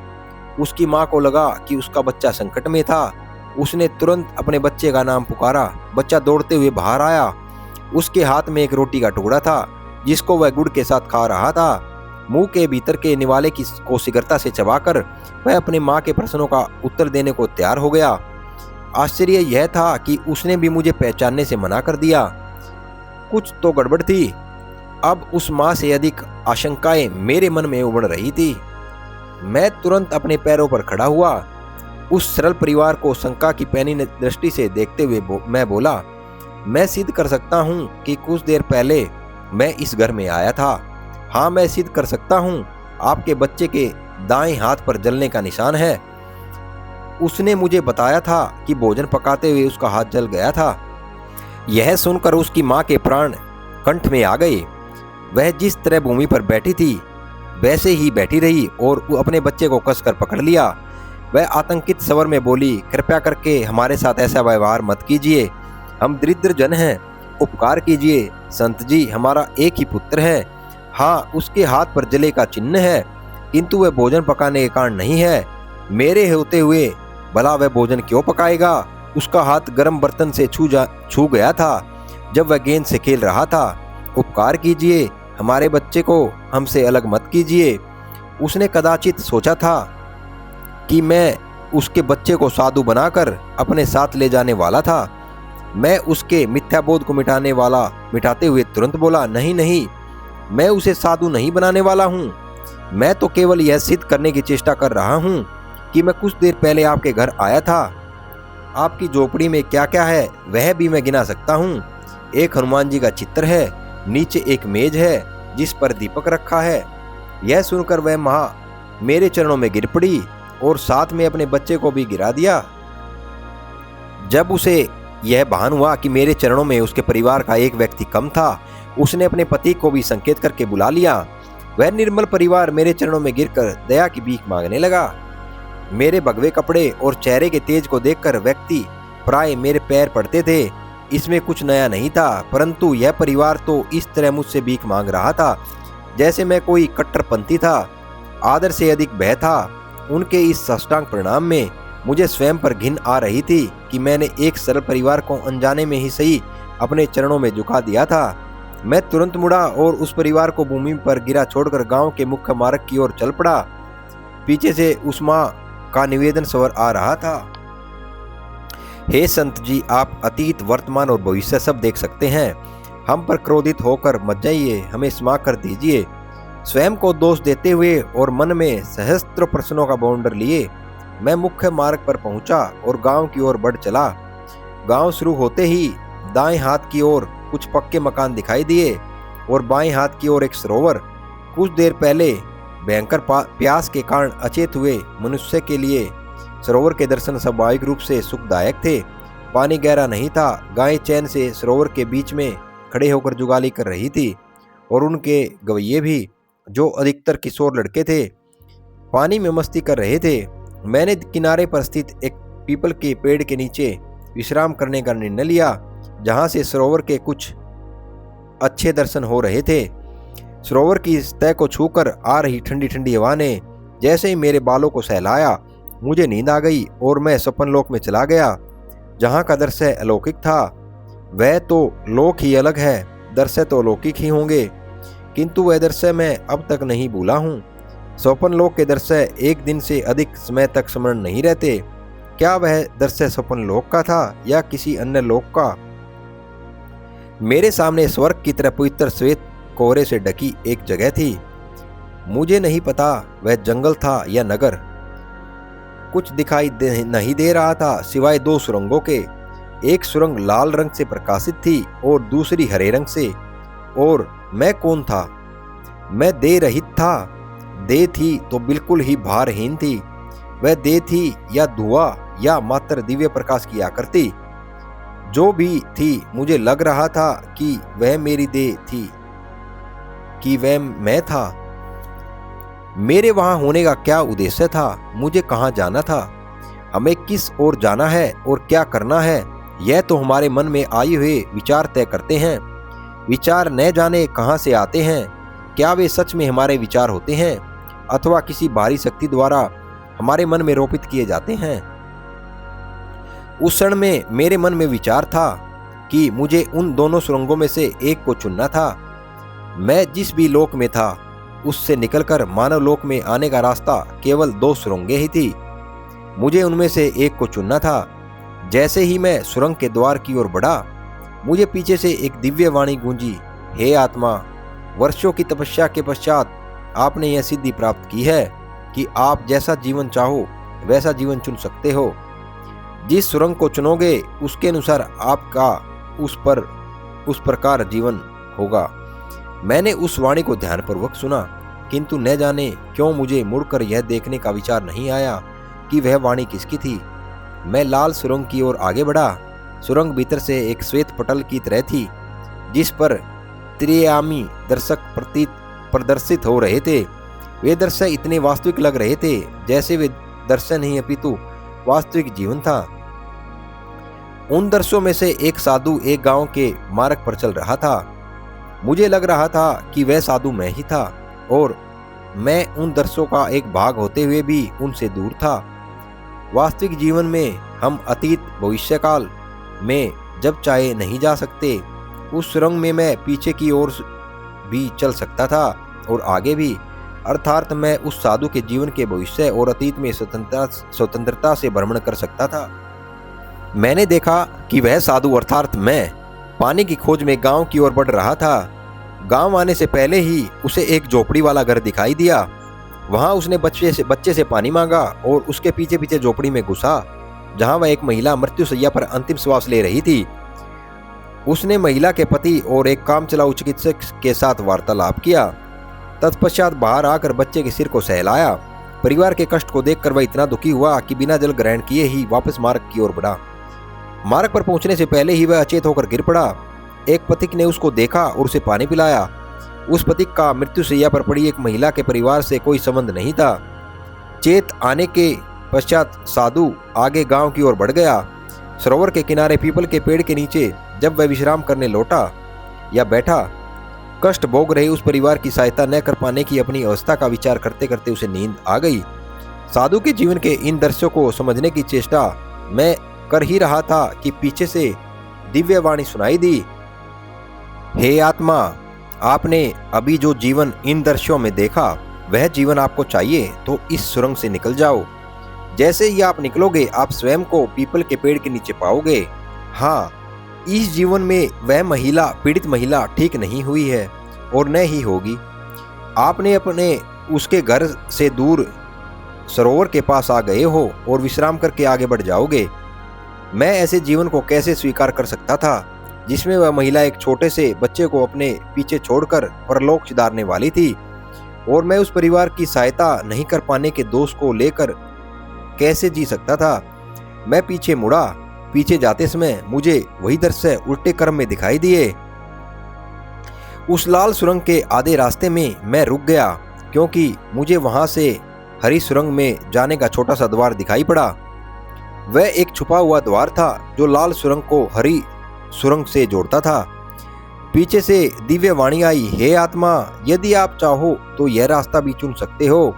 उसकी माँ को लगा कि उसका बच्चा संकट में था उसने तुरंत अपने बच्चे का नाम पुकारा। बच्चा दौड़ते हुए बाहर आया। उसके हाथ में एक रोटी का टुकड़ा था जिसको वह गुड़ के साथ खा रहा था। मुंह के भीतर के निवाले को शीघ्रता से चबाकर वह अपने माँ के प्रश्नों का उत्तर देने को तैयार हो गया। आश्चर्य यह था कि उसने भी मुझे पहचानने से मना कर दिया। कुछ तो गड़बड़ थी। अब उस माँ से अधिक आशंकाएं मेरे मन में उमड़ रही थी। मैं तुरंत अपने पैरों पर खड़ा हुआ। उस सरल परिवार को शंका की पैनी दृष्टि से देखते हुए मैं बोला, मैं सिद्ध कर सकता हूँ कि कुछ देर पहले मैं इस घर में आया था। हाँ, मैं सिद्ध कर सकता हूँ आपके बच्चे के दाएं हाथ पर जलने का निशान है। उसने मुझे बताया था कि भोजन पकाते हुए उसका हाथ जल गया था। यह सुनकर उसकी माँ के प्राण कंठ में आ गए। वह जिस तरह भूमि पर बैठी थी वैसे ही बैठी रही और अपने बच्चे को कसकर पकड़ लिया। वह आतंकित स्वर में बोली, कृपया करके हमारे साथ ऐसा व्यवहार मत कीजिए। हम दरिद्र जन हैं, उपकार कीजिए। संत जी, हमारा एक ही पुत्र है। हाँ, उसके हाथ पर जले का चिन्ह है, किंतु वह भोजन पकाने के कारण नहीं है। मेरे होते हुए भला वह भोजन क्यों पकाएगा? उसका हाथ गर्म बर्तन से छू गया था जब वह गेंद से खेल रहा था। उपकार कीजिए, हमारे बच्चे को हमसे अलग मत कीजिए। उसने कदाचित सोचा था कि मैं उसके बच्चे को साधु बनाकर अपने साथ ले जाने वाला था। मैं उसके मिथ्याबोध को मिटाते हुए तुरंत बोला, नहीं नहीं, मैं उसे साधु नहीं बनाने वाला हूँ। मैं तो केवल यह सिद्ध करने की चेष्टा कर रहा हूँ कि मैं कुछ देर पहले आपके घर आया था। आपकी झोपड़ी में क्या क्या है वह भी मैं गिना सकता हूँ। एक हनुमान जी का चित्र है, नीचे एक मेज है जिस पर दीपक रखा है। यह सुनकर वह माँ मेरे चरणों में गिर पड़ी और साथ में अपने बच्चे को भी गिरा दिया। जब उसे यह भान हुआ कि मेरे चरणों में उसके परिवार का एक व्यक्ति कम था, उसने अपने पति को भी संकेत करके बुला लिया। वह निर्मल परिवार मेरे चरणों में गिरकर दया की भीख मांगने लगा। मेरे भगवे कपड़े और चेहरे के तेज को देखकर व्यक्ति प्राय मेरे पैर पड़ते थे। इसमें कुछ नया नहीं था, परंतु यह परिवार तो इस तरह मुझसे भीख मांग रहा था जैसे मैं कोई कट्टरपंथी था। आदर से अधिक भय था। उनके इस साष्टांग परिणाम में मुझे स्वयं पर घिन आ रही थी कि मैंने एक सरल परिवार को अनजाने में ही सही अपने चरणों में झुका दिया था। मैं तुरंत मुड़ा और उस परिवार को भूमि पर गिरा छोड़कर गांव के मुख्य मार्ग की ओर चल पड़ा। पीछे से उस माँ का निवेदन स्वर आ रहा था, हे संत जी, आप अतीत, वर्तमान और भविष्य सब देख सकते हैं। हम पर क्रोधित होकर मत जाइए, हमें क्षमा कर दीजिए। स्वयं को दोष देते हुए और मन में सहस्त्र प्रश्नों का बौंडर लिए मैं मुख्य मार्ग पर पहुंचा और गांव की ओर बढ़ चला। गांव शुरू होते ही दाएं हाथ की ओर कुछ पक्के मकान दिखाई दिए और बाएं हाथ की ओर एक सरोवर। कुछ देर पहले भयंकर प्यास के कारण अचेत हुए मनुष्य के लिए सरोवर के दर्शन स्वाभाविक रूप से सुखदायक थे। पानी गहरा नहीं था। गायें चैन से सरोवर के बीच में खड़े होकर जुगाली कर रही थी और उनके गवैये भी, जो अधिकतर किशोर लड़के थे, पानी में मस्ती कर रहे थे। मैंने किनारे पर स्थित एक पीपल के पेड़ के नीचे विश्राम करने का निर्णय लिया, जहां से सरोवर के कुछ अच्छे दर्शन हो रहे थे। सरोवर की सतह को छूकर आ रही ठंडी ठंडी हवा ने जैसे ही मेरे बालों को सहलाया, मुझे नींद आ गई और मैं स्वप्न लोक में चला गया, जहाँ का दृश्य अलौकिक था। वह तो लोक ही अलग है, दृश्य तो अलौकिक ही होंगे, किंतु वह दृश्य मैं अब तक नहीं भूला हूँ। स्वप्न लोक के दृश्य एक दिन से अधिक समय तक स्मरण नहीं रहते। क्या वह दृश्य स्वप्न लोक का था या किसी अन्य लोक का? मेरे सामने स्वर्ग की तरह पवित्र श्वेत कोहरे से ढकी एक जगह थी। मुझे नहीं पता वह जंगल था या नगर। कुछ दिखाई नहीं दे रहा था सिवाय दो सुरंगों के। एक सुरंग लाल रंग से प्रकाशित थी और दूसरी हरे रंग से। और मैं कौन था? मैं देह रहित था। देह थी तो बिल्कुल ही भारहीन थी। वह देह थी या धुआं या मात्र दिव्य प्रकाश किया करती। जो भी थी, मुझे लग रहा था कि वह मेरी देह थी, कि वह मैं था। मेरे वहां होने का क्या उद्देश्य था? मुझे कहाँ जाना था? हमें किस ओर जाना है और क्या करना है, यह तो हमारे मन में आए हुए विचार तय करते हैं। विचार न जाने कहाँ से आते हैं। क्या वे सच में हमारे विचार होते हैं अथवा किसी बाहरी शक्ति द्वारा हमारे मन में रोपित किए जाते हैं? उस क्षण में मेरे मन में विचार था कि मुझे उन दोनों सुरंगों में से एक को चुनना था। मैं जिस भी लोक में था उससे निकलकर मानव लोक में आने का रास्ता केवल 2 सुरंगें ही थी। मुझे उनमें से एक को चुनना था। जैसे ही मैं सुरंग के द्वार की ओर बढ़ा, मुझे पीछे से एक दिव्य वाणी गूंजी, हे आत्मा, वर्षों की तपस्या के पश्चात आपने यह सिद्धि प्राप्त की है कि आप जैसा जीवन चाहो वैसा जीवन चुन सकते हो। जिस सुरंग को चुनोगे उसके अनुसार आपका उस प्रकार जीवन होगा। मैंने उस वाणी को ध्यानपूर्वक सुना, किंतु न जाने क्यों मुझे मुड़कर यह देखने का विचार नहीं आया कि वह वाणी किसकी थी। मैं लाल सुरंग की ओर आगे बढ़ा। सुरंग भीतर से एक श्वेत पटल की तरह थी, जिस पर त्रियामी दर्शक प्रदर्शित हो रहे थे। वे दृश्य इतने वास्तविक लग रहे थे जैसे वे दर्शन ही अपितु वास्तविक जीवन था। उन दृश्यों में से एक साधु एक गांव के मार्ग पर चल रहा था। मुझे लग रहा था कि वह साधु मैं ही था और मैं उन दृश्यों का एक भाग होते हुए भी उनसे दूर था। वास्तविक जीवन में हम अतीत भविष्यकाल में जब चाहे नहीं जा सकते। उस सुरंग में मैं पीछे की ओर भी चल सकता था और आगे भी, अर्थात मैं उस साधु के जीवन के भविष्य और अतीत में स्वतंत्रता से भ्रमण कर सकता था। मैंने देखा कि वह साधु अर्थात मैं पानी की खोज में गांव की ओर बढ़ रहा था। गांव आने से पहले ही उसे एक झोपड़ी वाला घर दिखाई दिया। वहां उसने बच्चे से पानी मांगा और उसके पीछे पीछे झोपड़ी में घुसा, जहां वह एक महिला मृत्युशैया पर अंतिम श्वास ले रही थी। उसने महिला के पति और एक कामचलाऊ चिकित्सक के साथ वार्तालाप किया। तत्पश्चात बाहर आकर बच्चे के सिर को सहलाया। परिवार के कष्ट को देखकर वह इतना दुखी हुआ कि बिना जल ग्रहण किए ही वापस मार्ग की ओर बढ़ा। मार्ग पर पहुंचने से पहले ही वह अचेत होकर गिर पड़ा। एक पथिक ने उसको देखा और उसे पानी पिलाया। उस पथिक का मृत्युशैया पर पड़ी एक महिला के परिवार से कोई संबंध नहीं था। चेत आने के पश्चात साधु आगे गांव की ओर बढ़ गया। सरोवर के किनारे पीपल के पेड़ के नीचे जब वह विश्राम करने लौटा या बैठा, कष्ट भोग रहे उस परिवार की सहायता न कर पाने की अपनी अवस्था का विचार करते करते उसे नींद आ गई। साधु के जीवन के इन दृश्यों को समझने की चेष्टा मैं कर ही रहा था कि पीछे से दिव्य वाणी सुनाई दी, हे आत्मा, आपने अभी जो जीवन इन दृश्यों में देखा वह जीवन आपको चाहिए तो इस सुरंग से निकल जाओ। जैसे ही आप निकलोगे आप स्वयं को पीपल के पेड़ के नीचे पाओगे। हाँ, इस जीवन में वह महिला, पीड़ित महिला ठीक नहीं हुई है और न ही होगी। आपने अपने उसके घर से दूर सरोवर के पास आ गए हो और विश्राम करके आगे बढ़ जाओगे। मैं ऐसे जीवन को कैसे स्वीकार कर सकता था जिसमें वह महिला एक छोटे से बच्चे को अपने पीछे छोड़कर परलोक सिधारने वाली थी, और मैं उस परिवार की सहायता नहीं कर पाने के दोष को लेकर कैसे जी सकता था। मैं पीछे मुड़ा। पीछे जाते समय मुझे वही दृश्य उल्टे क्रम में दिखाई दिए। उस लाल सुरंग के आधे रास्ते में मैं रुक गया, क्योंकि मुझे वहां से हरी सुरंग में जाने का छोटा सा द्वार दिखाई पड़ा। वह एक छुपा हुआ द्वार था जो लाल सुरंग को हरी सुरंग से जोड़ता था। पीछे से दिव्य वाणी आई, हे आत्मा, यदि आप चाहो तो यह रास्ता भी चुन सकते हो।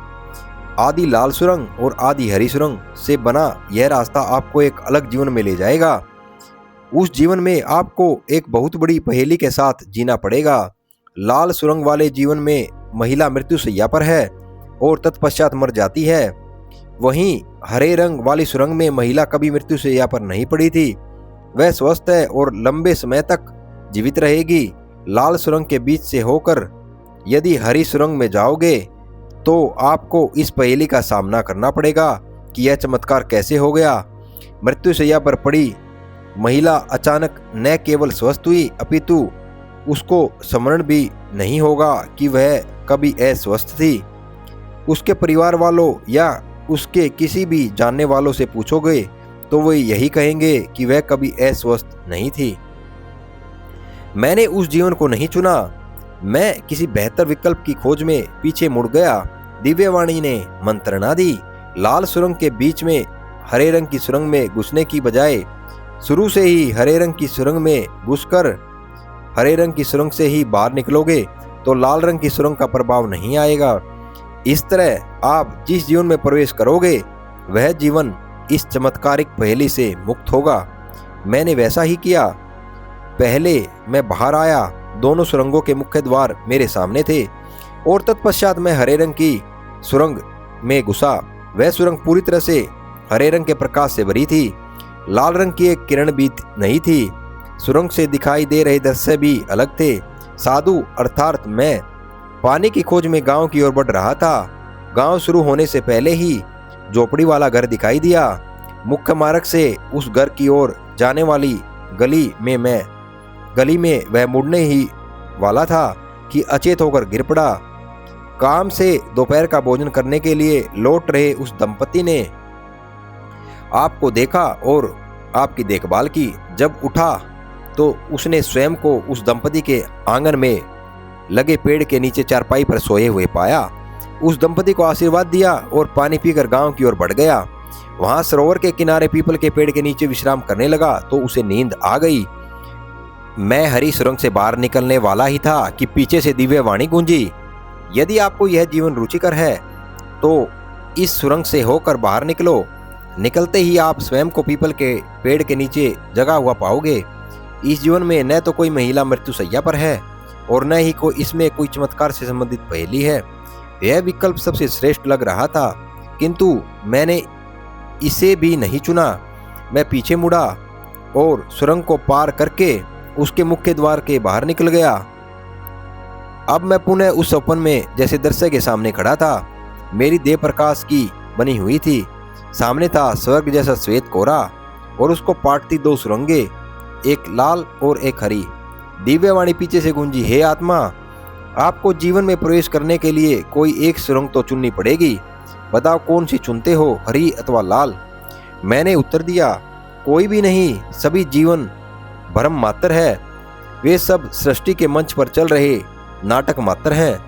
आदि लाल सुरंग और आदि हरी सुरंग से बना यह रास्ता आपको एक अलग जीवन में ले जाएगा। उस जीवन में आपको एक बहुत बड़ी पहेली के साथ जीना पड़ेगा। लाल सुरंग वाले जीवन में महिला मृत्युशैया पर है और तत्पश्चात मर जाती है। वहीं हरे रंग वाली सुरंग में महिला कभी मृत्युशैया पर नहीं पड़ी थी। वह स्वस्थ है और लंबे समय तक जीवित रहेगी। लाल सुरंग के बीच से होकर यदि हरी सुरंग में जाओगे तो आपको इस पहेली का सामना करना पड़ेगा कि यह चमत्कार कैसे हो गया। मृत्युशैया पर पड़ी महिला अचानक न केवल स्वस्थ हुई, अपितु उसको स्मरण भी नहीं होगा कि वह कभी अस्वस्थ थी। उसके परिवार वालों या उसके किसी भी जानने वालों से पूछोगे तो वे यही कहेंगे कि वह कभी अस्वस्थ नहीं थी। मैंने उस जीवन को नहीं चुना। मैं किसी बेहतर विकल्प की खोज में पीछे मुड़ गया। दिव्यवाणी ने मंत्रणा दी। लाल सुरंग के बीच में हरे रंग की सुरंग में घुसने की बजाय शुरू से ही हरे रंग की सुरंग में घुसकर हरे रंग की सुरंग से ही बाहर निकलोगे तो लाल रंग की सुरंग का प्रभाव नहीं आएगा। इस तरह आप जिस जीवन में प्रवेश करोगे वह जीवन इस चमत्कारिक पहेली से मुक्त होगा। मैंने वैसा ही किया। पहले मैं बाहर आया, दोनों सुरंगों के मुख्य द्वार मेरे सामने थे और तत्पश्चात मैं हरे रंग की सुरंग में घुसा। वह सुरंग पूरी तरह से हरे रंग के प्रकाश से भरी थी, लाल रंग की एक किरण भी नहीं थी। सुरंग से दिखाई दे रहे दृश्य भी अलग थे। साधु अर्थात मैं पानी की खोज में गांव की ओर बढ़ रहा था। गांव शुरू होने से पहले ही झोपड़ी वाला घर दिखाई दिया। मुख्य मार्ग से उस घर की ओर जाने वाली गली में वह मुड़ने ही वाला था कि अचेत होकर गिर पड़ा। काम से दोपहर का भोजन करने के लिए लौट रहे उस दंपति ने आपको देखा और आपकी देखभाल की। जब उठा तो उसने स्वयं को उस दंपति के आंगन में लगे पेड़ के नीचे चारपाई पर सोए हुए पाया। उस दंपति को आशीर्वाद दिया और पानी पीकर गांव की ओर बढ़ गया। वहां सरोवर के किनारे पीपल के पेड़ के नीचे विश्राम करने लगा तो उसे नींद आ गई। मैं हरी सुरंग से बाहर निकलने वाला ही था कि पीछे से दिव्य वाणी गूंजी, यदि आपको यह जीवन रुचिकर है तो इस सुरंग से होकर बाहर निकलो। निकलते ही आप स्वयं को पीपल के पेड़ के नीचे जगा हुआ पाओगे। इस जीवन में न तो कोई महिला मृत्यु शैया पर है और न ही इसमें कोई चमत्कार से संबंधित पहेली है। यह विकल्प सबसे श्रेष्ठ लग रहा था, किंतु मैंने इसे भी नहीं चुना। मैं पीछे मुड़ा और सुरंग को पार करके उसके मुख्य द्वार के बाहर निकल गया। अब मैं पुनः उस सपन में जैसे दृश्य के सामने खड़ा था। मेरी देह प्रकाश की बनी हुई थी। सामने था स्वर्ग जैसा श्वेत कोहरा और उसको पाटती दो सुरंगे, एक लाल और एक हरी। दिव्यवाणी पीछे से गूंजी, हे आत्मा, आपको जीवन में प्रवेश करने के लिए कोई एक सुरंग तो चुननी पड़ेगी। बताओ कौन सी चुनते हो, हरी अथवा लाल? मैंने उत्तर दिया, कोई भी नहीं, सभी जीवन भ्रम मात्र है। वे सब सृष्टि के मंच पर चल रहे नाटक मात्र हैं।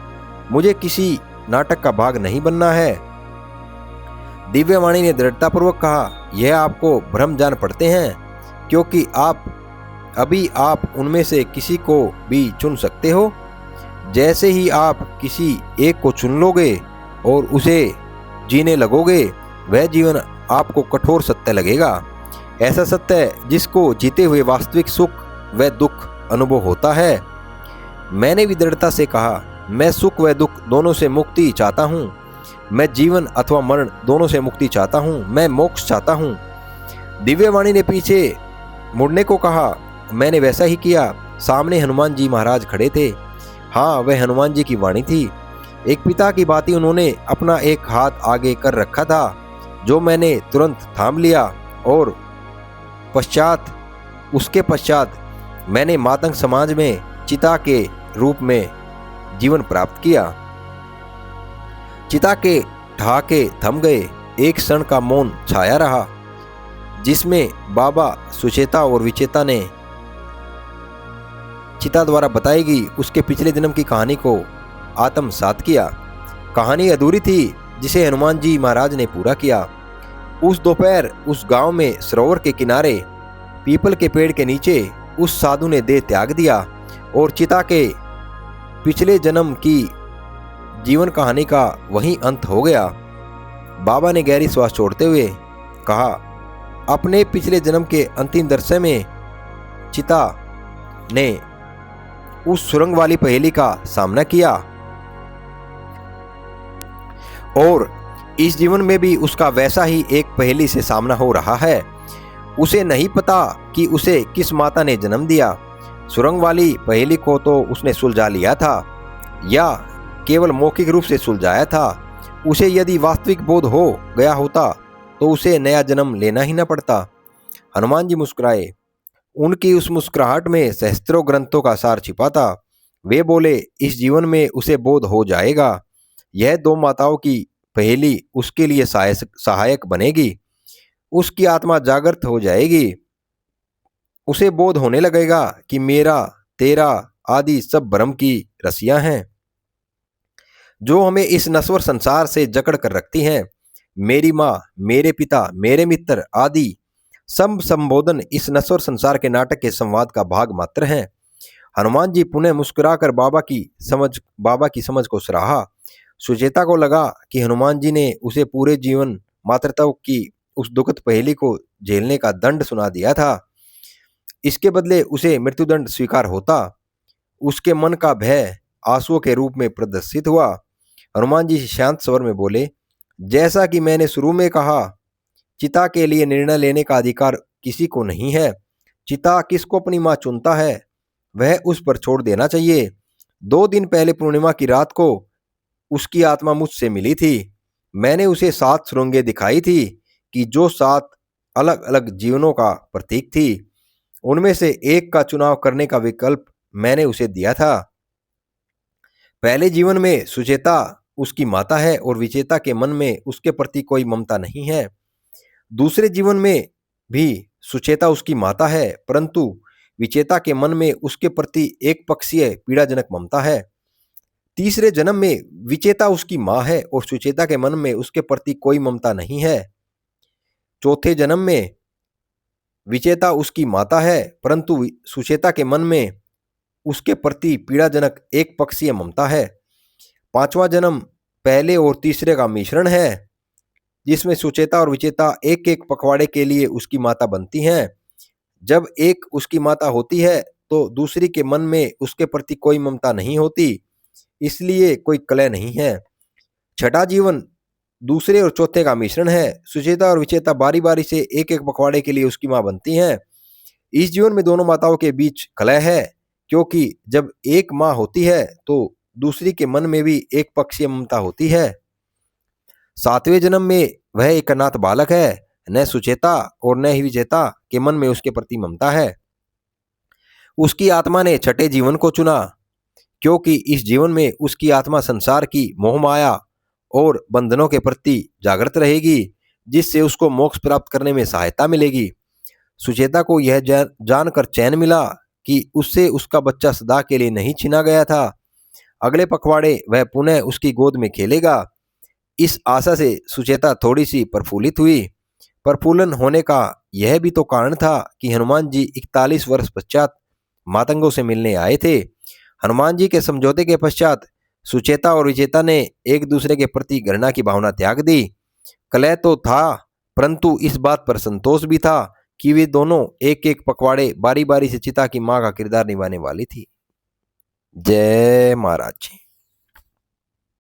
मुझे किसी नाटक का भाग नहीं बनना है। दिव्यवाणी ने दृढ़तापूर्वक कहा, यह आपको भ्रम जान पड़ते हैं, क्योंकि आप उनमें से किसी को भी चुन सकते हो। जैसे ही आप किसी एक को चुन लोगे और उसे जीने लगोगे, वह जीवन आपको कठोर सत्य लगेगा। ऐसा सत्य जिसको जीते हुए वास्तविक सुख व दुख अनुभव होता है। मैंने भी दृढ़ता से कहा, मैं सुख व दुख दोनों से मुक्ति चाहता हूँ। मैं जीवन अथवा मरण दोनों से मुक्ति चाहता हूँ। मैं मोक्ष चाहता हूँ। दिव्यवाणी ने पीछे मुड़ने को कहा। मैंने वैसा ही किया। सामने हनुमान जी महाराज खड़े थे। हाँ, वह हनुमान जी की वाणी थी। एक पिता की भांति उन्होंने अपना एक हाथ आगे कर रखा था, जो मैंने तुरंत थाम लिया और उसके पश्चात मैंने मातंग समाज में चिता के रूप में जीवन प्राप्त किया। चिता के ठहाके थम गए। एक क्षण का मौन छाया रहा, जिसमें बाबा सुचेता और विचेता ने चिता द्वारा बताई गई उसके पिछले जन्म की कहानी को आत्मसात किया। कहानी अधूरी थी, जिसे हनुमान जी महाराज ने पूरा किया। उस दोपहर उस गांव में सरोवर के किनारे पीपल के पेड़ के नीचे उस साधु ने देह त्याग दिया और चिता के पिछले जन्म की जीवन कहानी का वहीं अंत हो गया। बाबा ने गहरी श्वास छोड़ते हुए कहा, अपने पिछले जन्म के अंतिम दृश्य में चिता ने उस सुरंग वाली पहेली का सामना किया और इस जीवन में भी उसका वैसा ही एक पहेली से सामना हो रहा है। उसे नहीं पता कि उसे किस माता ने जन्म दिया। सुरंग वाली पहेली को तो उसने सुलझा लिया था या केवल मौखिक रूप से सुलझाया था। उसे यदि वास्तविक बोध हो गया होता तो उसे नया जन्म लेना ही न पड़ता। हनुमान जी मुस्कुराए। उनकी उस मुस्कुराहट में सहस्त्रों ग्रंथों का सार छिपा था। वे बोले, इस जीवन में उसे बोध हो जाएगा। यह दो माताओं की पहेली उसके लिए सहायक बनेगी। उसकी आत्मा जागृत हो जाएगी। उसे बोध होने लगेगा कि मेरा तेरा आदि सब भ्रम की रस्सियां हैं, जो हमें इस नश्वर संसार से जकड़ कर रखती हैं। मेरी माँ, मेरे पिता, मेरे मित्र आदि सब संबोधन इस नश्वर संसार के नाटक के संवाद का भाग मात्र हैं। हनुमान जी पुनः मुस्कुराकर बाबा की समझ को सराहा। सुचेता को लगा कि हनुमान जी ने उसे पूरे जीवन मातृत्व की उस दुखद पहेली को झेलने का दंड सुना दिया था। इसके बदले उसे मृत्युदंड स्वीकार होता। उसके मन का भय आंसुओं के रूप में प्रदर्शित हुआ। हनुमान जी शांत स्वर में बोले, जैसा कि मैंने शुरू में कहा, चिता के लिए निर्णय लेने का अधिकार किसी को नहीं है। चिता किसको अपनी मां चुनता है वह उस पर छोड़ देना चाहिए। 2 दिन पहले पूर्णिमा की रात को उसकी आत्मा मुझसे मिली थी। मैंने उसे 7 सुरंगें दिखाई थी कि जो 7 अलग अलग जीवनों का प्रतीक थी। उनमें से एक का चुनाव करने का विकल्प मैंने उसे दिया था। पहले जीवन में सुचेता उसकी माता है और विचेता के मन में उसके प्रति कोई ममता नहीं है। दूसरे जीवन में भी सुचेता उसकी माता है, परंतु विचेता के मन में उसके प्रति एक पक्षीय पीड़ाजनक ममता है। तीसरे जन्म में विचेता उसकी मां है और सुचेता के मन में उसके प्रति कोई ममता नहीं है। चौथे जन्म में विचेता उसकी माता है, परंतु सुचेता के मन में उसके प्रति पीड़ाजनक एक पक्षीय ममता है। 5वां जन्म पहले और तीसरे का मिश्रण है, जिसमें सुचेता और विचेता एक एक पखवाड़े के लिए उसकी माता बनती हैं। जब एक उसकी माता होती है तो दूसरी के मन में उसके प्रति कोई ममता नहीं होती, इसलिए कोई कलह नहीं है। छठा जीवन दूसरे और चौथे का मिश्रण है। सुचेता और विचेता बारी बारी से एक एक पखवाड़े के लिए उसकी मां बनती हैं। इस जीवन में दोनों माताओं के बीच कलह है, क्योंकि जब एक मां होती है तो दूसरी के मन में भी एक पक्षीय ममता होती है। 7वें जन्म में वह एक अनाथ बालक है। न सुचेता और न ही विचेता के मन में उसके प्रति ममता है। उसकी आत्मा ने छठे जीवन को चुना, क्योंकि इस जीवन में उसकी आत्मा संसार की मोहमाया और बंधनों के प्रति जागृत रहेगी, जिससे उसको मोक्ष प्राप्त करने में सहायता मिलेगी। सुचेता को यह जानकर चैन मिला कि उससे उसका बच्चा सदा के लिए नहीं छीना गया था। अगले पखवाड़े वह पुनः उसकी गोद में खेलेगा। इस आशा से सुचेता थोड़ी सी प्रफुल्लित हुई। प्रफुल्लन होने का यह भी तो कारण था कि हनुमान जी 41 वर्ष पश्चात मातंगों से मिलने आए थे। हनुमान जी के समझौते के पश्चात सुचेता और विचेता ने एक दूसरे के प्रति घृणा की भावना त्याग दी। कलह तो था, परंतु इस बात पर संतोष भी था कि वे दोनों एक एक पखवाड़े बारी बारी से चिता की मां का किरदार निभाने वाली थी। जय महाराज जी।